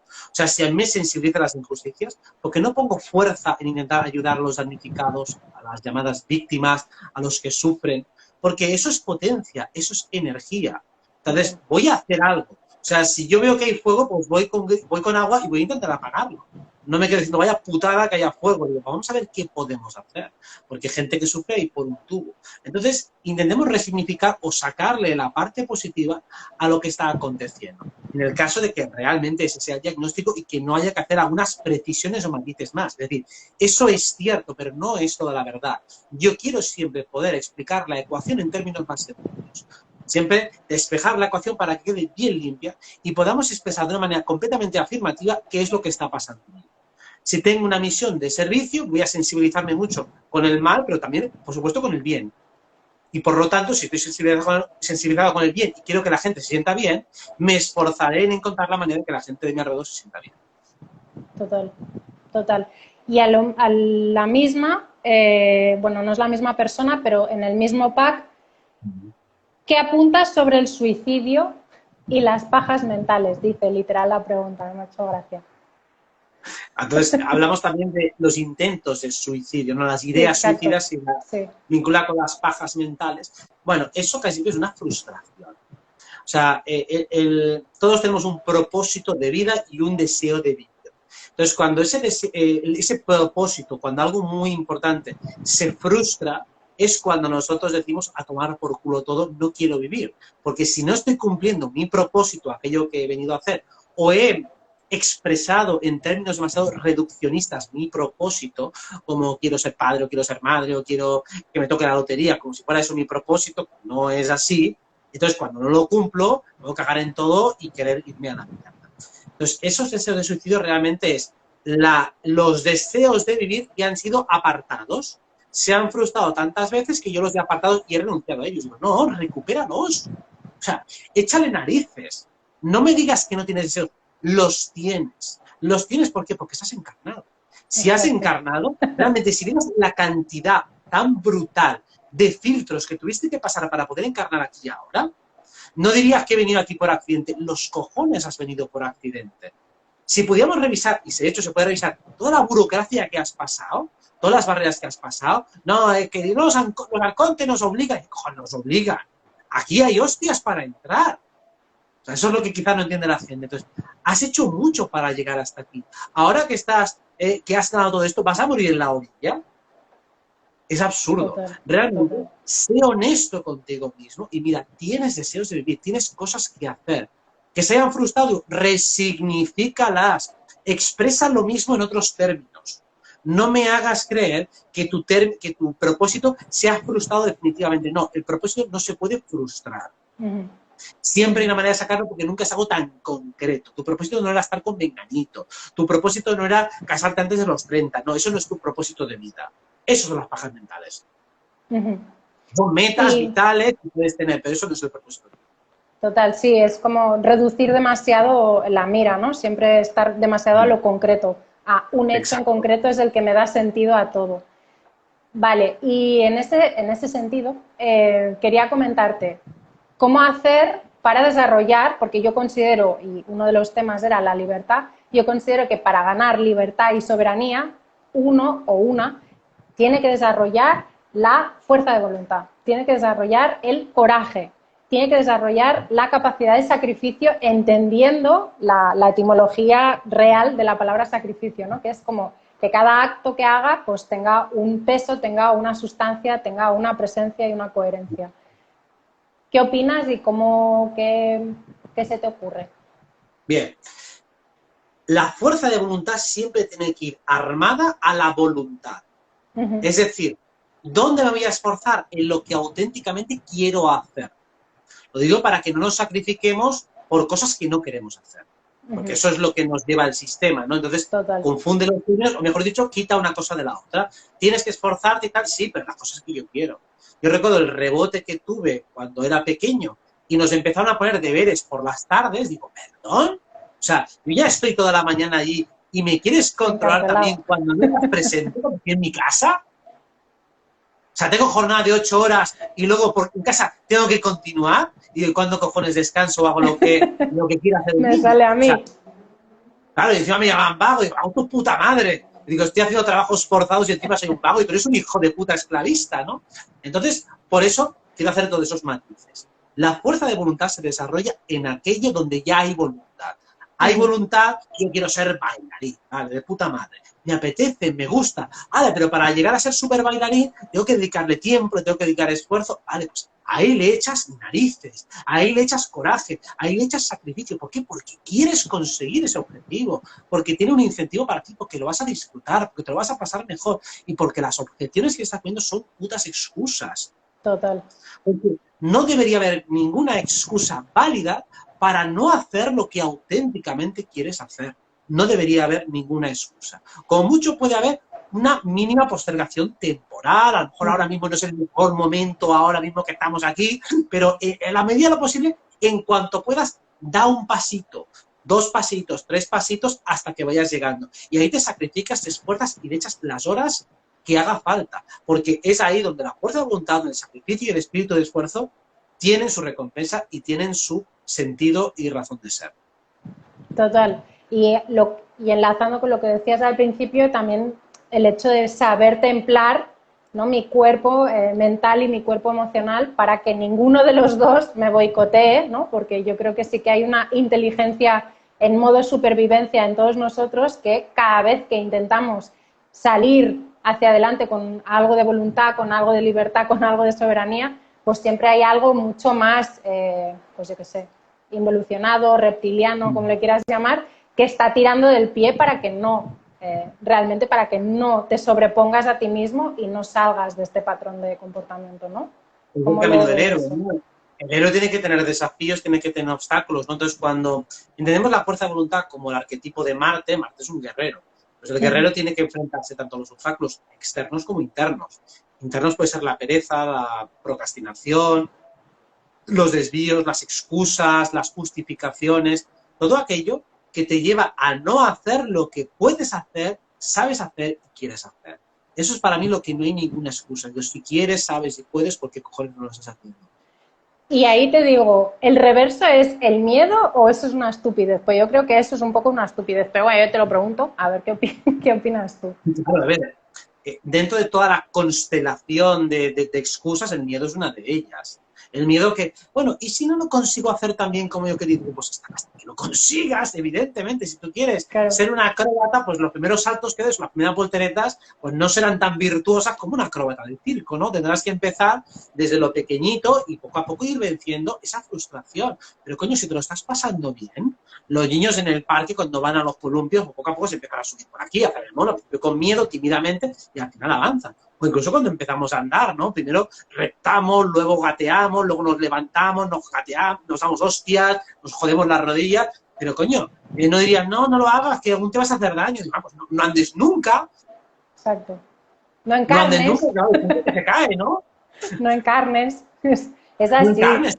O sea, si a mí me sensibiliza las injusticias, ¿por qué no pongo fuerza en intentar ayudar a los damnificados, a las llamadas víctimas, a los que sufren? Porque eso es potencia, eso es energía. Entonces, voy a hacer algo. O sea, si yo veo que hay fuego, pues voy con agua y voy a intentar apagarlo. No me quedo diciendo, vaya putada que haya fuego. Digo, vamos a ver qué podemos hacer. Porque hay gente que sufre y por un tubo. Entonces, intentemos resignificar o sacarle la parte positiva a lo que está aconteciendo. En el caso de que realmente ese sea el diagnóstico y que no haya que hacer algunas precisiones o matices más. Es decir, eso es cierto, pero no es toda la verdad. Yo quiero siempre poder explicar la ecuación en términos más sencillos. Siempre despejar la ecuación para que quede bien limpia y podamos expresar de una manera completamente afirmativa qué es lo que está pasando. Si tengo una misión de servicio, voy a sensibilizarme mucho con el mal, pero también, por supuesto, con el bien. Y por lo tanto, si estoy sensibilizado con el bien y quiero que la gente se sienta bien, me esforzaré en encontrar la manera de que la gente de mi alrededor se sienta bien. Total, total. Y a la misma, bueno, no es la misma persona, pero en el mismo pack, ¿qué apuntas sobre el suicidio y las pajas mentales? Dice literal la pregunta, me ha hecho gracia. Entonces, hablamos también de los intentos de suicidio, ¿no? Las ideas suicidas y vincular con las pajas mentales. Bueno, eso casi es una frustración. O sea, todos tenemos un propósito de vida y un deseo de vida. Entonces, cuando ese propósito, cuando algo muy importante se frustra, es cuando nosotros decimos a tomar por culo todo, no quiero vivir. Porque si no estoy cumpliendo mi propósito, aquello que he venido a hacer, o he expresado en términos demasiado reduccionistas mi propósito, como quiero ser padre, o quiero ser madre, o quiero que me toque la lotería, como si fuera eso mi propósito, no es así. Entonces, cuando no lo cumplo, me voy a cagar en todo y querer irme a la mierda. Entonces, esos deseos de suicidio realmente es los deseos de vivir que han sido apartados. Se han frustrado tantas veces que yo los he apartado y he renunciado a ellos. Digo, no, recupéralos. O sea, échale narices. No me digas que no tienes deseos. Los tienes. ¿Los tienes por qué? Porque estás encarnado. Si has encarnado, realmente si vieras la cantidad tan brutal de filtros que tuviste que pasar para poder encarnar aquí y ahora, no dirías que he venido aquí por accidente. Los cojones has venido por accidente. Si pudiéramos revisar, y de hecho se puede revisar, toda la burocracia que has pasado, todas las barreras que has pasado, no, que los arcontes nos obligan. Cojones, nos obligan. Aquí hay hostias para entrar. O sea, eso es lo que quizás no entiende la gente. Entonces, has hecho mucho para llegar hasta aquí. Ahora que que has ganado todo esto, ¿vas a morir en la orilla? Es absurdo. Realmente, sé honesto contigo mismo y mira, tienes deseos de vivir, tienes cosas que hacer. Que se hayan frustrado, resignifícalas. Expresa lo mismo en otros términos. No me hagas creer que tu propósito se ha frustrado definitivamente. No, el propósito no se puede frustrar. Siempre hay una manera de sacarlo porque nunca es algo tan concreto. Tu propósito no era estar con Menganito. Tu propósito no era casarte antes de los 30. No, eso no es tu propósito de vida. Esas son las pajas mentales. Son metas vitales que puedes tener, pero eso no es el propósito. Total, sí, es como reducir demasiado la mira, ¿no? Siempre estar demasiado a lo concreto. A un hecho en concreto es el que me da sentido a todo. Vale, y en ese sentido, quería comentarte cómo hacer para desarrollar, porque yo considero, y uno de los temas era la libertad, yo considero que para ganar libertad y soberanía, uno o una tiene que desarrollar la fuerza de voluntad, tiene que desarrollar el coraje. tiene que desarrollar la capacidad de sacrificio entendiendo la etimología real de la palabra sacrificio, ¿no? Que es como que cada acto que haga pues tenga un peso, tenga una sustancia, tenga una presencia y una coherencia. ¿Qué opinas y qué se te ocurre? Bien. La fuerza de voluntad siempre tiene que ir armada a la voluntad. Es decir, ¿dónde me voy a esforzar? En lo que auténticamente quiero hacer. Lo digo para que no nos sacrifiquemos por cosas que no queremos hacer. Porque eso es lo que nos lleva el sistema, ¿no? Entonces, confunde los términos, o mejor dicho, quita una cosa de la otra. Tienes que esforzarte y tal, sí, pero las cosas que yo quiero. Yo recuerdo el rebote que tuve cuando era pequeño y nos empezaron a poner deberes por las tardes. Digo, ¿perdón? O sea, yo ya estoy toda la mañana allí y me quieres controlar también cuando no estás presente en mi casa. O sea, tengo jornada de 8 horas y luego en casa tengo que continuar. Y cuando cojones descanso o hago lo que quiera hacer. Me sale a mí. O sea, claro, y encima me llaman vago. Y digo, ¡oh, tu puta madre! Y digo, estoy haciendo trabajos forzados y encima soy un vago. Y tú eres un hijo de puta esclavista, ¿no? Entonces, por eso quiero hacer todos esos matices. La fuerza de voluntad se desarrolla en aquello donde ya hay voluntad. Hay voluntad, yo quiero ser bailarín, ¿vale? De puta madre. Me apetece, me gusta. Vale, pero para llegar a ser súper bailarín tengo que dedicarle tiempo, tengo que dedicar esfuerzo. Vale, pues ahí le echas narices, ahí le echas coraje, ahí le echas sacrificio. ¿Por qué? Porque quieres conseguir ese objetivo, porque tiene un incentivo para ti, porque lo vas a disfrutar, porque te lo vas a pasar mejor y porque las objeciones que estás poniendo son putas excusas. Total. Porque no debería haber ninguna excusa válida para no hacer lo que auténticamente quieres hacer. No debería haber ninguna excusa. Como mucho puede haber una mínima postergación temporal, a lo mejor ahora mismo no es el mejor momento, ahora mismo que estamos aquí, pero en la medida de lo posible, en cuanto puedas, da un pasito, 2 pasitos, 3 pasitos, hasta que vayas llegando. Y ahí te sacrificas, te esfuerzas y le echas las horas que haga falta, porque es ahí donde la fuerza de voluntad, el sacrificio y el espíritu de esfuerzo tienen su recompensa y tienen su sentido y razón de ser. Total. Y enlazando con lo que decías al principio, también el hecho de saber templar, ¿no?, mi cuerpo mental y mi cuerpo emocional para que ninguno de los dos me boicotee, ¿no? Porque yo creo que sí que hay una inteligencia en modo supervivencia en todos nosotros que cada vez que intentamos salir hacia adelante con algo de voluntad, con algo de libertad, con algo de soberanía, pues siempre hay algo mucho más, pues yo qué sé, involucionado, reptiliano, como le quieras llamar, que está tirando del pie para que no, realmente para que no te sobrepongas a ti mismo y no salgas de este patrón de comportamiento, ¿no? Es un camino del héroe, ¿no? El héroe tiene que tener desafíos, tiene que tener obstáculos, ¿no? Entonces, cuando entendemos la fuerza de voluntad como el arquetipo de Marte, Marte es un guerrero. Pues el guerrero tiene que enfrentarse tanto a los obstáculos externos como internos. Internos puede ser la pereza, la procrastinación, los desvíos, las excusas, las justificaciones, todo aquello que te lleva a no hacer lo que puedes hacer, sabes hacer y quieres hacer. Eso es para mí lo que no hay ninguna excusa. Yo, si quieres, sabes y puedes, ¿por qué cojones no lo estás haciendo? Y ahí te digo, ¿el reverso es el miedo o eso es una estupidez? Pues yo creo que eso es un poco una estupidez. Pero bueno, yo te lo pregunto, a ver qué opinas tú. Claro, a ver, dentro de toda la constelación de excusas, el miedo es una de ellas. El miedo que, bueno, ¿y si no lo consigo hacer tan bien como yo quería? Pues hasta que lo consigas, evidentemente. Si tú quieres ser una acróbata, pues los primeros saltos que des, las primeras volteretas, pues no serán tan virtuosas como una acróbata del circo, ¿no? Tendrás que empezar desde lo pequeñito y poco a poco ir venciendo esa frustración. Pero coño, si te lo estás pasando bien, los niños en el parque cuando van a los columpios, poco a poco se empiezan a subir por aquí, a hacer el mono, con miedo, tímidamente, y al final avanzan. O incluso cuando empezamos a andar, ¿no? Primero reptamos, luego gateamos, luego nos levantamos, nos gateamos, nos damos hostias, nos jodemos las rodillas, pero coño, no dirías, no lo hagas, que aún te vas a hacer daño. Y, pues no andes nunca. Exacto. No encarnes. No andes nunca, claro, que se cae, ¿no? No encarnes. Es así. No encarnes,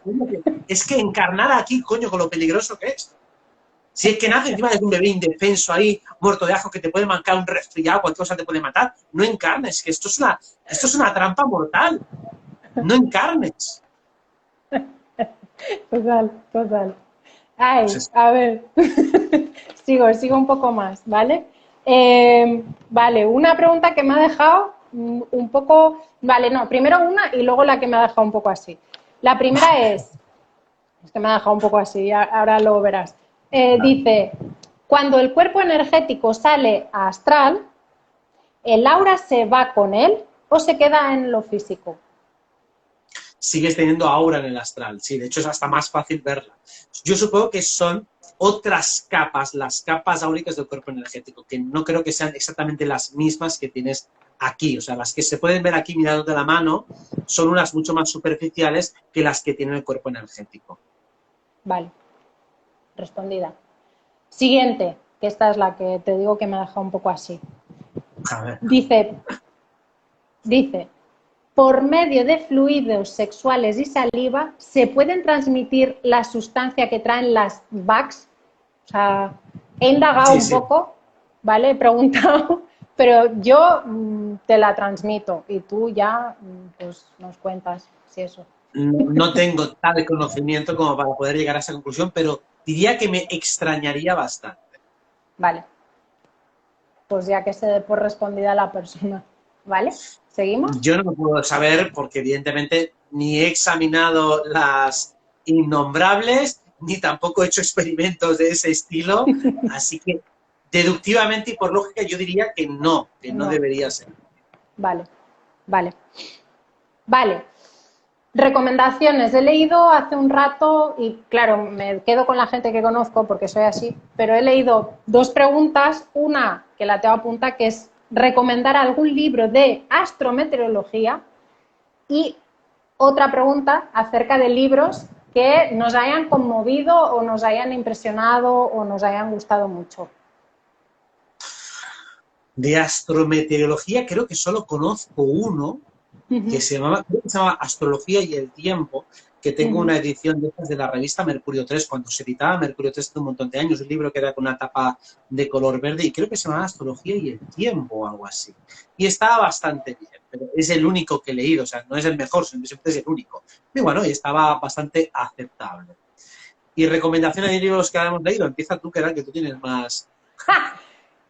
es que encarnar aquí, coño, con lo peligroso que es. Si es que nace encima de un bebé indefenso ahí, muerto de asco, que te puede mancar un resfriado, cualquier cosa te puede matar, no encarnes, que esto es una trampa mortal. No encarnes. Total. Ay, a ver, sigo un poco más, ¿vale? Vale, una pregunta que me ha dejado un poco... Vale, no, primero una y luego la que me ha dejado un poco así. La primera es, Es que me ha dejado un poco así, ahora lo verás. Dice, cuando el cuerpo energético sale a astral, ¿el aura se va con él o se queda en lo físico? Sigues teniendo aura en el astral, sí, de hecho es hasta más fácil verla. Yo supongo que son otras capas, las capas áuricas del cuerpo energético, que no creo que sean exactamente las mismas que tienes aquí, o sea, las que se pueden ver aquí mirando de la mano son unas mucho más superficiales que las que tiene el cuerpo energético. Vale, respondida. Siguiente, que esta es la que te digo que me ha dejado un poco así. A ver. Dice, por medio de fluidos sexuales y saliva, ¿se pueden transmitir la sustancia que traen las VACs? O sea, he indagado un poco, ¿vale? He preguntado, pero yo te la transmito y tú ya pues, nos cuentas si eso. No tengo tal conocimiento como para poder llegar a esa conclusión, pero diría que me extrañaría bastante. Vale. Pues ya que se dé por respondida la persona. ¿Vale? ¿Seguimos? Yo no lo puedo saber porque evidentemente ni he examinado las innombrables, ni tampoco he hecho experimentos de ese estilo, así que deductivamente y por lógica yo diría que no debería ser. Vale, vale. Vale. Recomendaciones. He leído hace un rato y claro, me quedo con la gente que conozco porque soy así, pero he leído dos preguntas. Una que la tengo apuntada que es recomendar algún libro de astrometeorología y otra pregunta acerca de libros que nos hayan conmovido o nos hayan impresionado o nos hayan gustado mucho. De astrometeorología creo que solo conozco uno que se llamaba Astrología y el Tiempo, que tengo una edición de la revista Mercurio 3, cuando se editaba Mercurio 3 hace un montón de años, un libro que era con una tapa de color verde, y creo que se llamaba Astrología y el Tiempo o algo así. Y estaba bastante bien, pero es el único que he leído, o sea, no es el mejor, siempre es el único. Y bueno, y estaba bastante aceptable. Y recomendaciones de libros que hemos leído, empieza tú, que era el que tú tienes más... ¡Ja!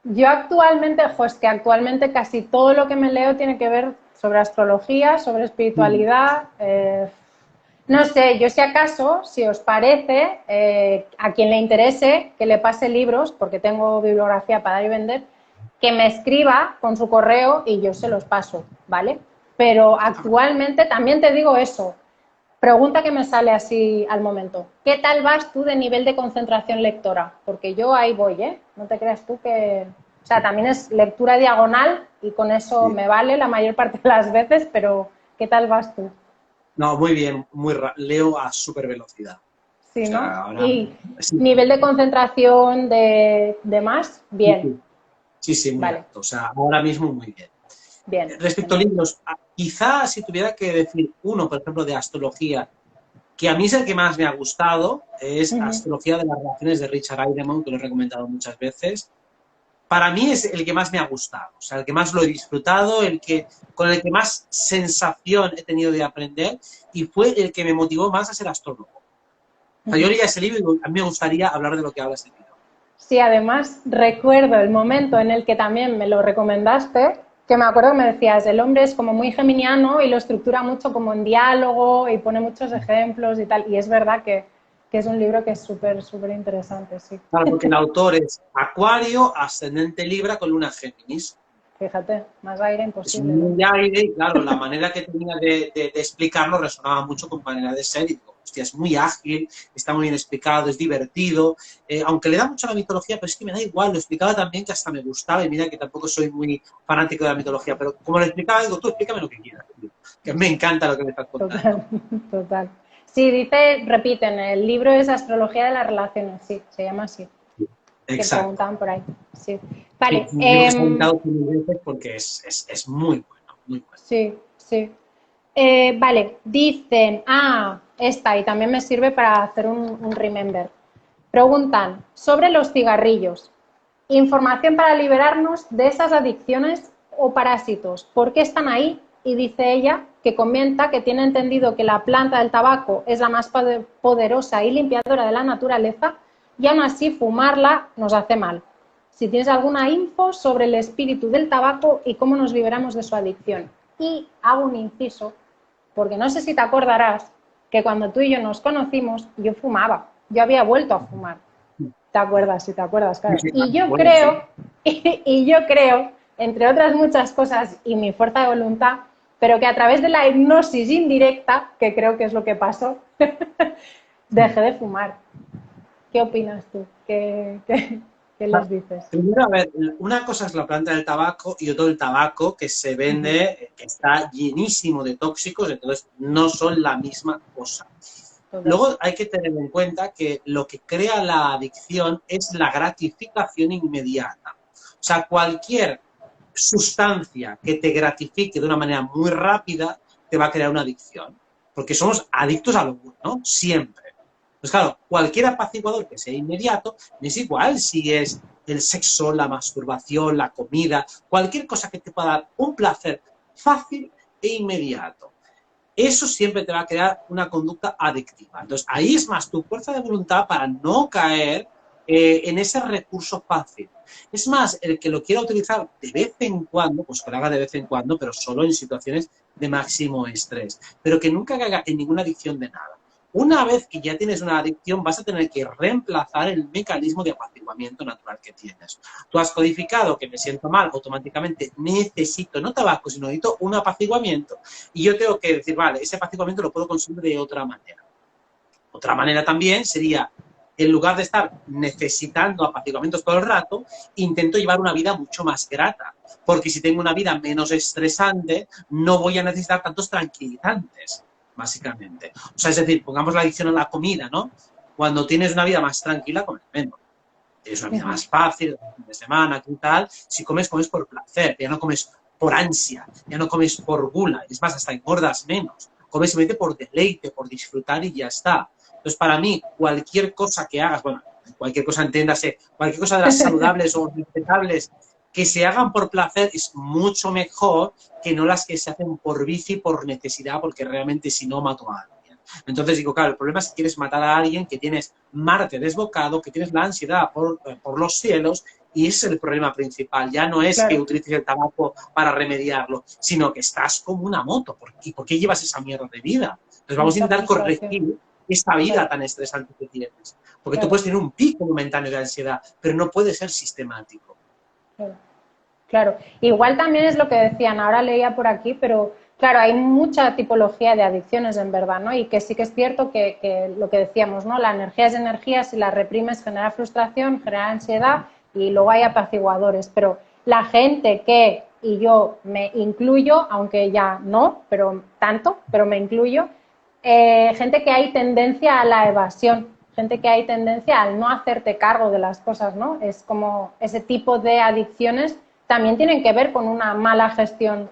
Yo actualmente, es que actualmente casi todo lo que me leo tiene que ver sobre astrología, sobre espiritualidad. No sé, yo si acaso, si os parece, a quien le interese que le pase libros, porque tengo bibliografía para dar y vender, que me escriba con su correo y yo se los paso, ¿vale? Pero actualmente también te digo eso. Pregunta que me sale así al momento. ¿Qué tal vas tú de nivel de concentración lectora? Porque yo ahí voy, ¿eh? No te creas tú que... O sea, también es lectura diagonal y con eso me vale la mayor parte de las veces, pero ¿qué tal vas tú? No, muy bien, leo a súper velocidad. Sí, O sea, ¿no? ahora, Y sí. nivel de concentración de más, bien. Sí, muy Vale. alto. O sea, ahora mismo muy bien. Bien. Respecto a libros, quizás si tuviera que decir uno, por ejemplo, de astrología, que a mí es el que más me ha gustado, es Astrología de las Relaciones de Richard Idemont, que lo he recomendado muchas veces. Para mí es el que más me ha gustado, o sea, el que más lo he disfrutado, con el que más sensación he tenido de aprender y fue el que me motivó más a ser astrólogo. O sea, yo leía ese libro y a mí me gustaría hablar de lo que habla ese libro. Sí, además recuerdo el momento en el que también me lo recomendaste, que me acuerdo que me decías, el hombre es como muy geminiano y lo estructura mucho como en diálogo y pone muchos ejemplos y tal. Y es verdad que es un libro que es súper, súper interesante, sí. Claro, porque el autor es Acuario, ascendente Libra con luna Géminis. Fíjate, más aire imposible. Es muy aire y claro, la manera que tenía de explicarlo resonaba mucho con manera de ser y digo, hostia, es muy ágil, está muy bien explicado, es divertido, aunque le da mucho a la mitología, pero es que me da igual, lo explicaba también que hasta me gustaba y mira que tampoco soy muy fanático de la mitología, pero como lo explicaba, digo, tú explícame lo que quieras, que me encanta lo que me estás contando. Total, total. Sí, dice, repiten, el libro es Astrología de las Relaciones, sí, se llama así. Exacto. Que preguntaban por ahí, sí. Vale. Sí, un libro que se ha editado 100 veces porque es muy bueno, muy bueno. Sí, sí. Vale, dicen, esta, y también me sirve para hacer un remember. Preguntan sobre los cigarrillos. Información para liberarnos de esas adicciones o parásitos. ¿Por qué están ahí? Y dice ella que comenta que tiene entendido que la planta del tabaco es la más poderosa y limpiadora de la naturaleza y aún así fumarla nos hace mal. Si tienes alguna info sobre el espíritu del tabaco y cómo nos liberamos de su adicción. Y hago un inciso, porque no sé si te acordarás, que cuando tú y yo nos conocimos, yo fumaba. Yo había vuelto a fumar. ¿Te acuerdas? Si te acuerdas, claro. Sí, Y yo bueno, creo, y yo creo, entre otras muchas cosas y mi fuerza de voluntad, pero que a través de la hipnosis indirecta, que creo que es lo que pasó, dejé de fumar. ¿Qué opinas tú? ¿Qué les dices? primero, a ver, una cosa es la planta del tabaco y otro el tabaco que se vende, que está llenísimo de tóxicos, entonces no son la misma cosa. Total. Luego hay que tener en cuenta que lo que crea la adicción es la gratificación inmediata. O sea, cualquier sustancia que te gratifique de una manera muy rápida te va a crear una adicción. Porque somos adictos a lo bueno, siempre. Pues claro, cualquier apaciguador que sea inmediato, me es igual si es el sexo, la masturbación, la comida, cualquier cosa que te pueda dar un placer fácil e inmediato. Eso siempre te va a crear una conducta adictiva. Entonces, ahí es más tu fuerza de voluntad para no caer en ese recurso fácil. Es más, el que lo quiera utilizar de vez en cuando, pues que lo haga de vez en cuando, pero solo en situaciones de máximo estrés. Pero que nunca caiga en ninguna adicción de nada. Una vez que ya tienes una adicción, vas a tener que reemplazar el mecanismo de apaciguamiento natural que tienes. Tú has codificado que me siento mal, automáticamente necesito, no tabaco, sino necesito un apaciguamiento. Y yo tengo que decir, vale, ese apaciguamiento lo puedo conseguir de otra manera. Otra manera también sería, en lugar de estar necesitando apaciguamientos todo el rato, intento llevar una vida mucho más grata. Porque si tengo una vida menos estresante, no voy a necesitar tantos tranquilizantes, básicamente. O sea, es decir, pongamos la adicción a la comida, ¿no? Cuando tienes una vida más tranquila, comes menos. Tienes una vida más fácil, fin de semana, y tal. Si comes, comes por placer, ya no comes por ansia, ya no comes por gula. Es más, hasta engordas menos. Comes simplemente por deleite, por disfrutar y ya está. Entonces, para mí, cualquier cosa que hagas, bueno, cualquier cosa, entiéndase, cualquier cosa de las saludables o respetables que se hagan por placer es mucho mejor que no las que se hacen por vicio y por necesidad, porque realmente si no mato a alguien. Entonces digo, claro, el problema es que quieres matar a alguien, que tienes Marte desbocado, que tienes la ansiedad por los cielos, y ese es el problema principal. Ya no es que Claro, utilices el tabaco para remediarlo, sino que estás como una moto. ¿Por qué llevas esa mierda de vida? Entonces vamos a mucha intentar frustración. corregir esta vida Claro, tan estresante que tienes. Porque tú claro, puedes tener un pico momentáneo de ansiedad, pero no puede ser sistemático. claro. Claro, igual también es lo que decían, ahora leía por aquí, pero claro, hay mucha tipología de adicciones en verdad, ¿no? Y que sí que es cierto que lo que decíamos, ¿no? La energía es energía, si la reprimes genera frustración, genera ansiedad y luego hay apaciguadores, pero la gente que, y yo me incluyo, aunque ya no, pero tanto, pero me incluyo, gente que hay tendencia a la evasión, gente que hay tendencia al no hacerte cargo de las cosas, ¿no? Es como ese tipo de adicciones también tienen que ver con una mala gestión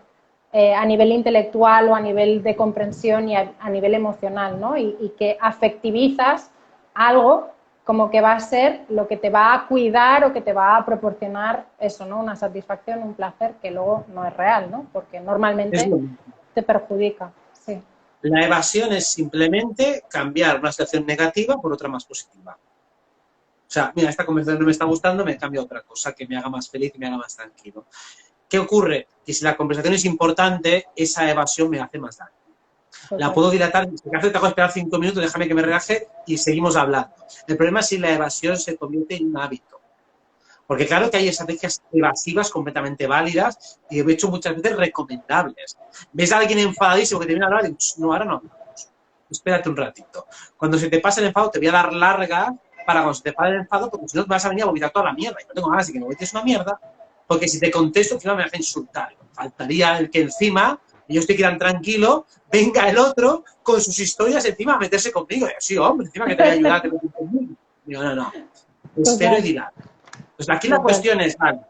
a nivel intelectual o a nivel de comprensión y a nivel emocional, ¿no? Y que afectivizas algo como que va a ser lo que te va a cuidar o que te va a proporcionar eso, ¿no? Una satisfacción, un placer que luego no es real, ¿no? Porque Es normalmente lo mismo. te perjudica, sí. La evasión es simplemente cambiar una situación negativa por otra más positiva. O sea, mira, esta conversación no me está gustando, me cambio a otra cosa que me haga más feliz y me haga más tranquilo. ¿Qué ocurre? Que si la conversación es importante, esa evasión me hace más daño. La Total. puedo dilatar, si te hago esperar 5 minutos, déjame que me relaje y seguimos hablando. El problema es si la evasión se convierte en un hábito. Porque claro que hay estrategias evasivas completamente válidas y de hecho muchas veces recomendables. Ves a alguien enfadadísimo que te viene a hablar y dices, no, ahora no hablamos. Espérate un ratito. Cuando se te pase el enfado te voy a dar larga para cuando se te pase el enfado, porque si no te vas a venir a vomitar toda la mierda. Y no tengo ganas de que me vomites una mierda, porque si te contesto, encima me vas a insultar. Faltaría el que encima, yo estoy quedando tranquilo, venga el otro con sus historias encima a meterse conmigo. Y yo, sí, hombre, encima que te voy a ayudar, te metes conmigo. Digo, no, no. Espero y Total, dilato. Pues aquí la total. cuestión es, vale,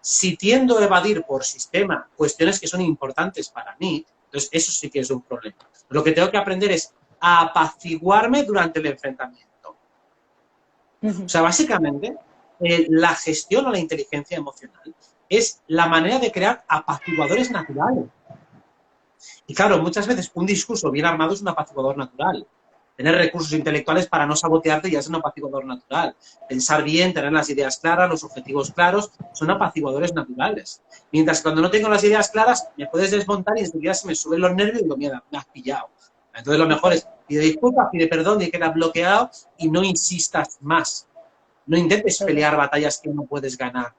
si tiendo a evadir por sistema cuestiones que son importantes para mí, entonces eso sí que es un problema. Lo que tengo que aprender es a apaciguarme durante el enfrentamiento. O sea, básicamente, la gestión o la inteligencia emocional es la manera de crear apaciguadores naturales. Y claro, muchas veces un discurso bien armado es un apaciguador natural. Tener recursos intelectuales para no sabotearte ya es un apaciguador natural. Pensar bien, tener las ideas claras, los objetivos claros, son apaciguadores naturales. Mientras que cuando no tengo las ideas claras, me puedes desmontar y enseguida se me suben los nervios y digo, mierda, me has pillado. Entonces lo mejor es pide disculpas, pide perdón y queda bloqueado y no insistas más. No intentes pelear batallas que no puedes ganar.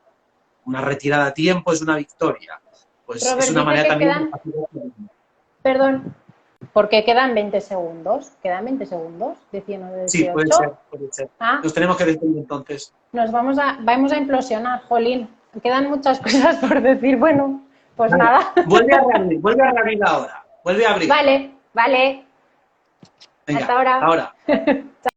Una retirada a tiempo es una victoria. Pues Robert es una dice manera que también quedan, perdón, porque quedan 20 segundos. ¿Quedan 20 segundos? 19, Sí, 18. puede ser, puede ser. Ah, Nos tenemos que despedir entonces. nos vamos a implosionar, jolín. Quedan muchas cosas por decir. Bueno, pues Vale. nada. Vuelve a reabrir ahora. Vuelve a abrir. Vale, vale. Venga, Hasta ahora. ahora.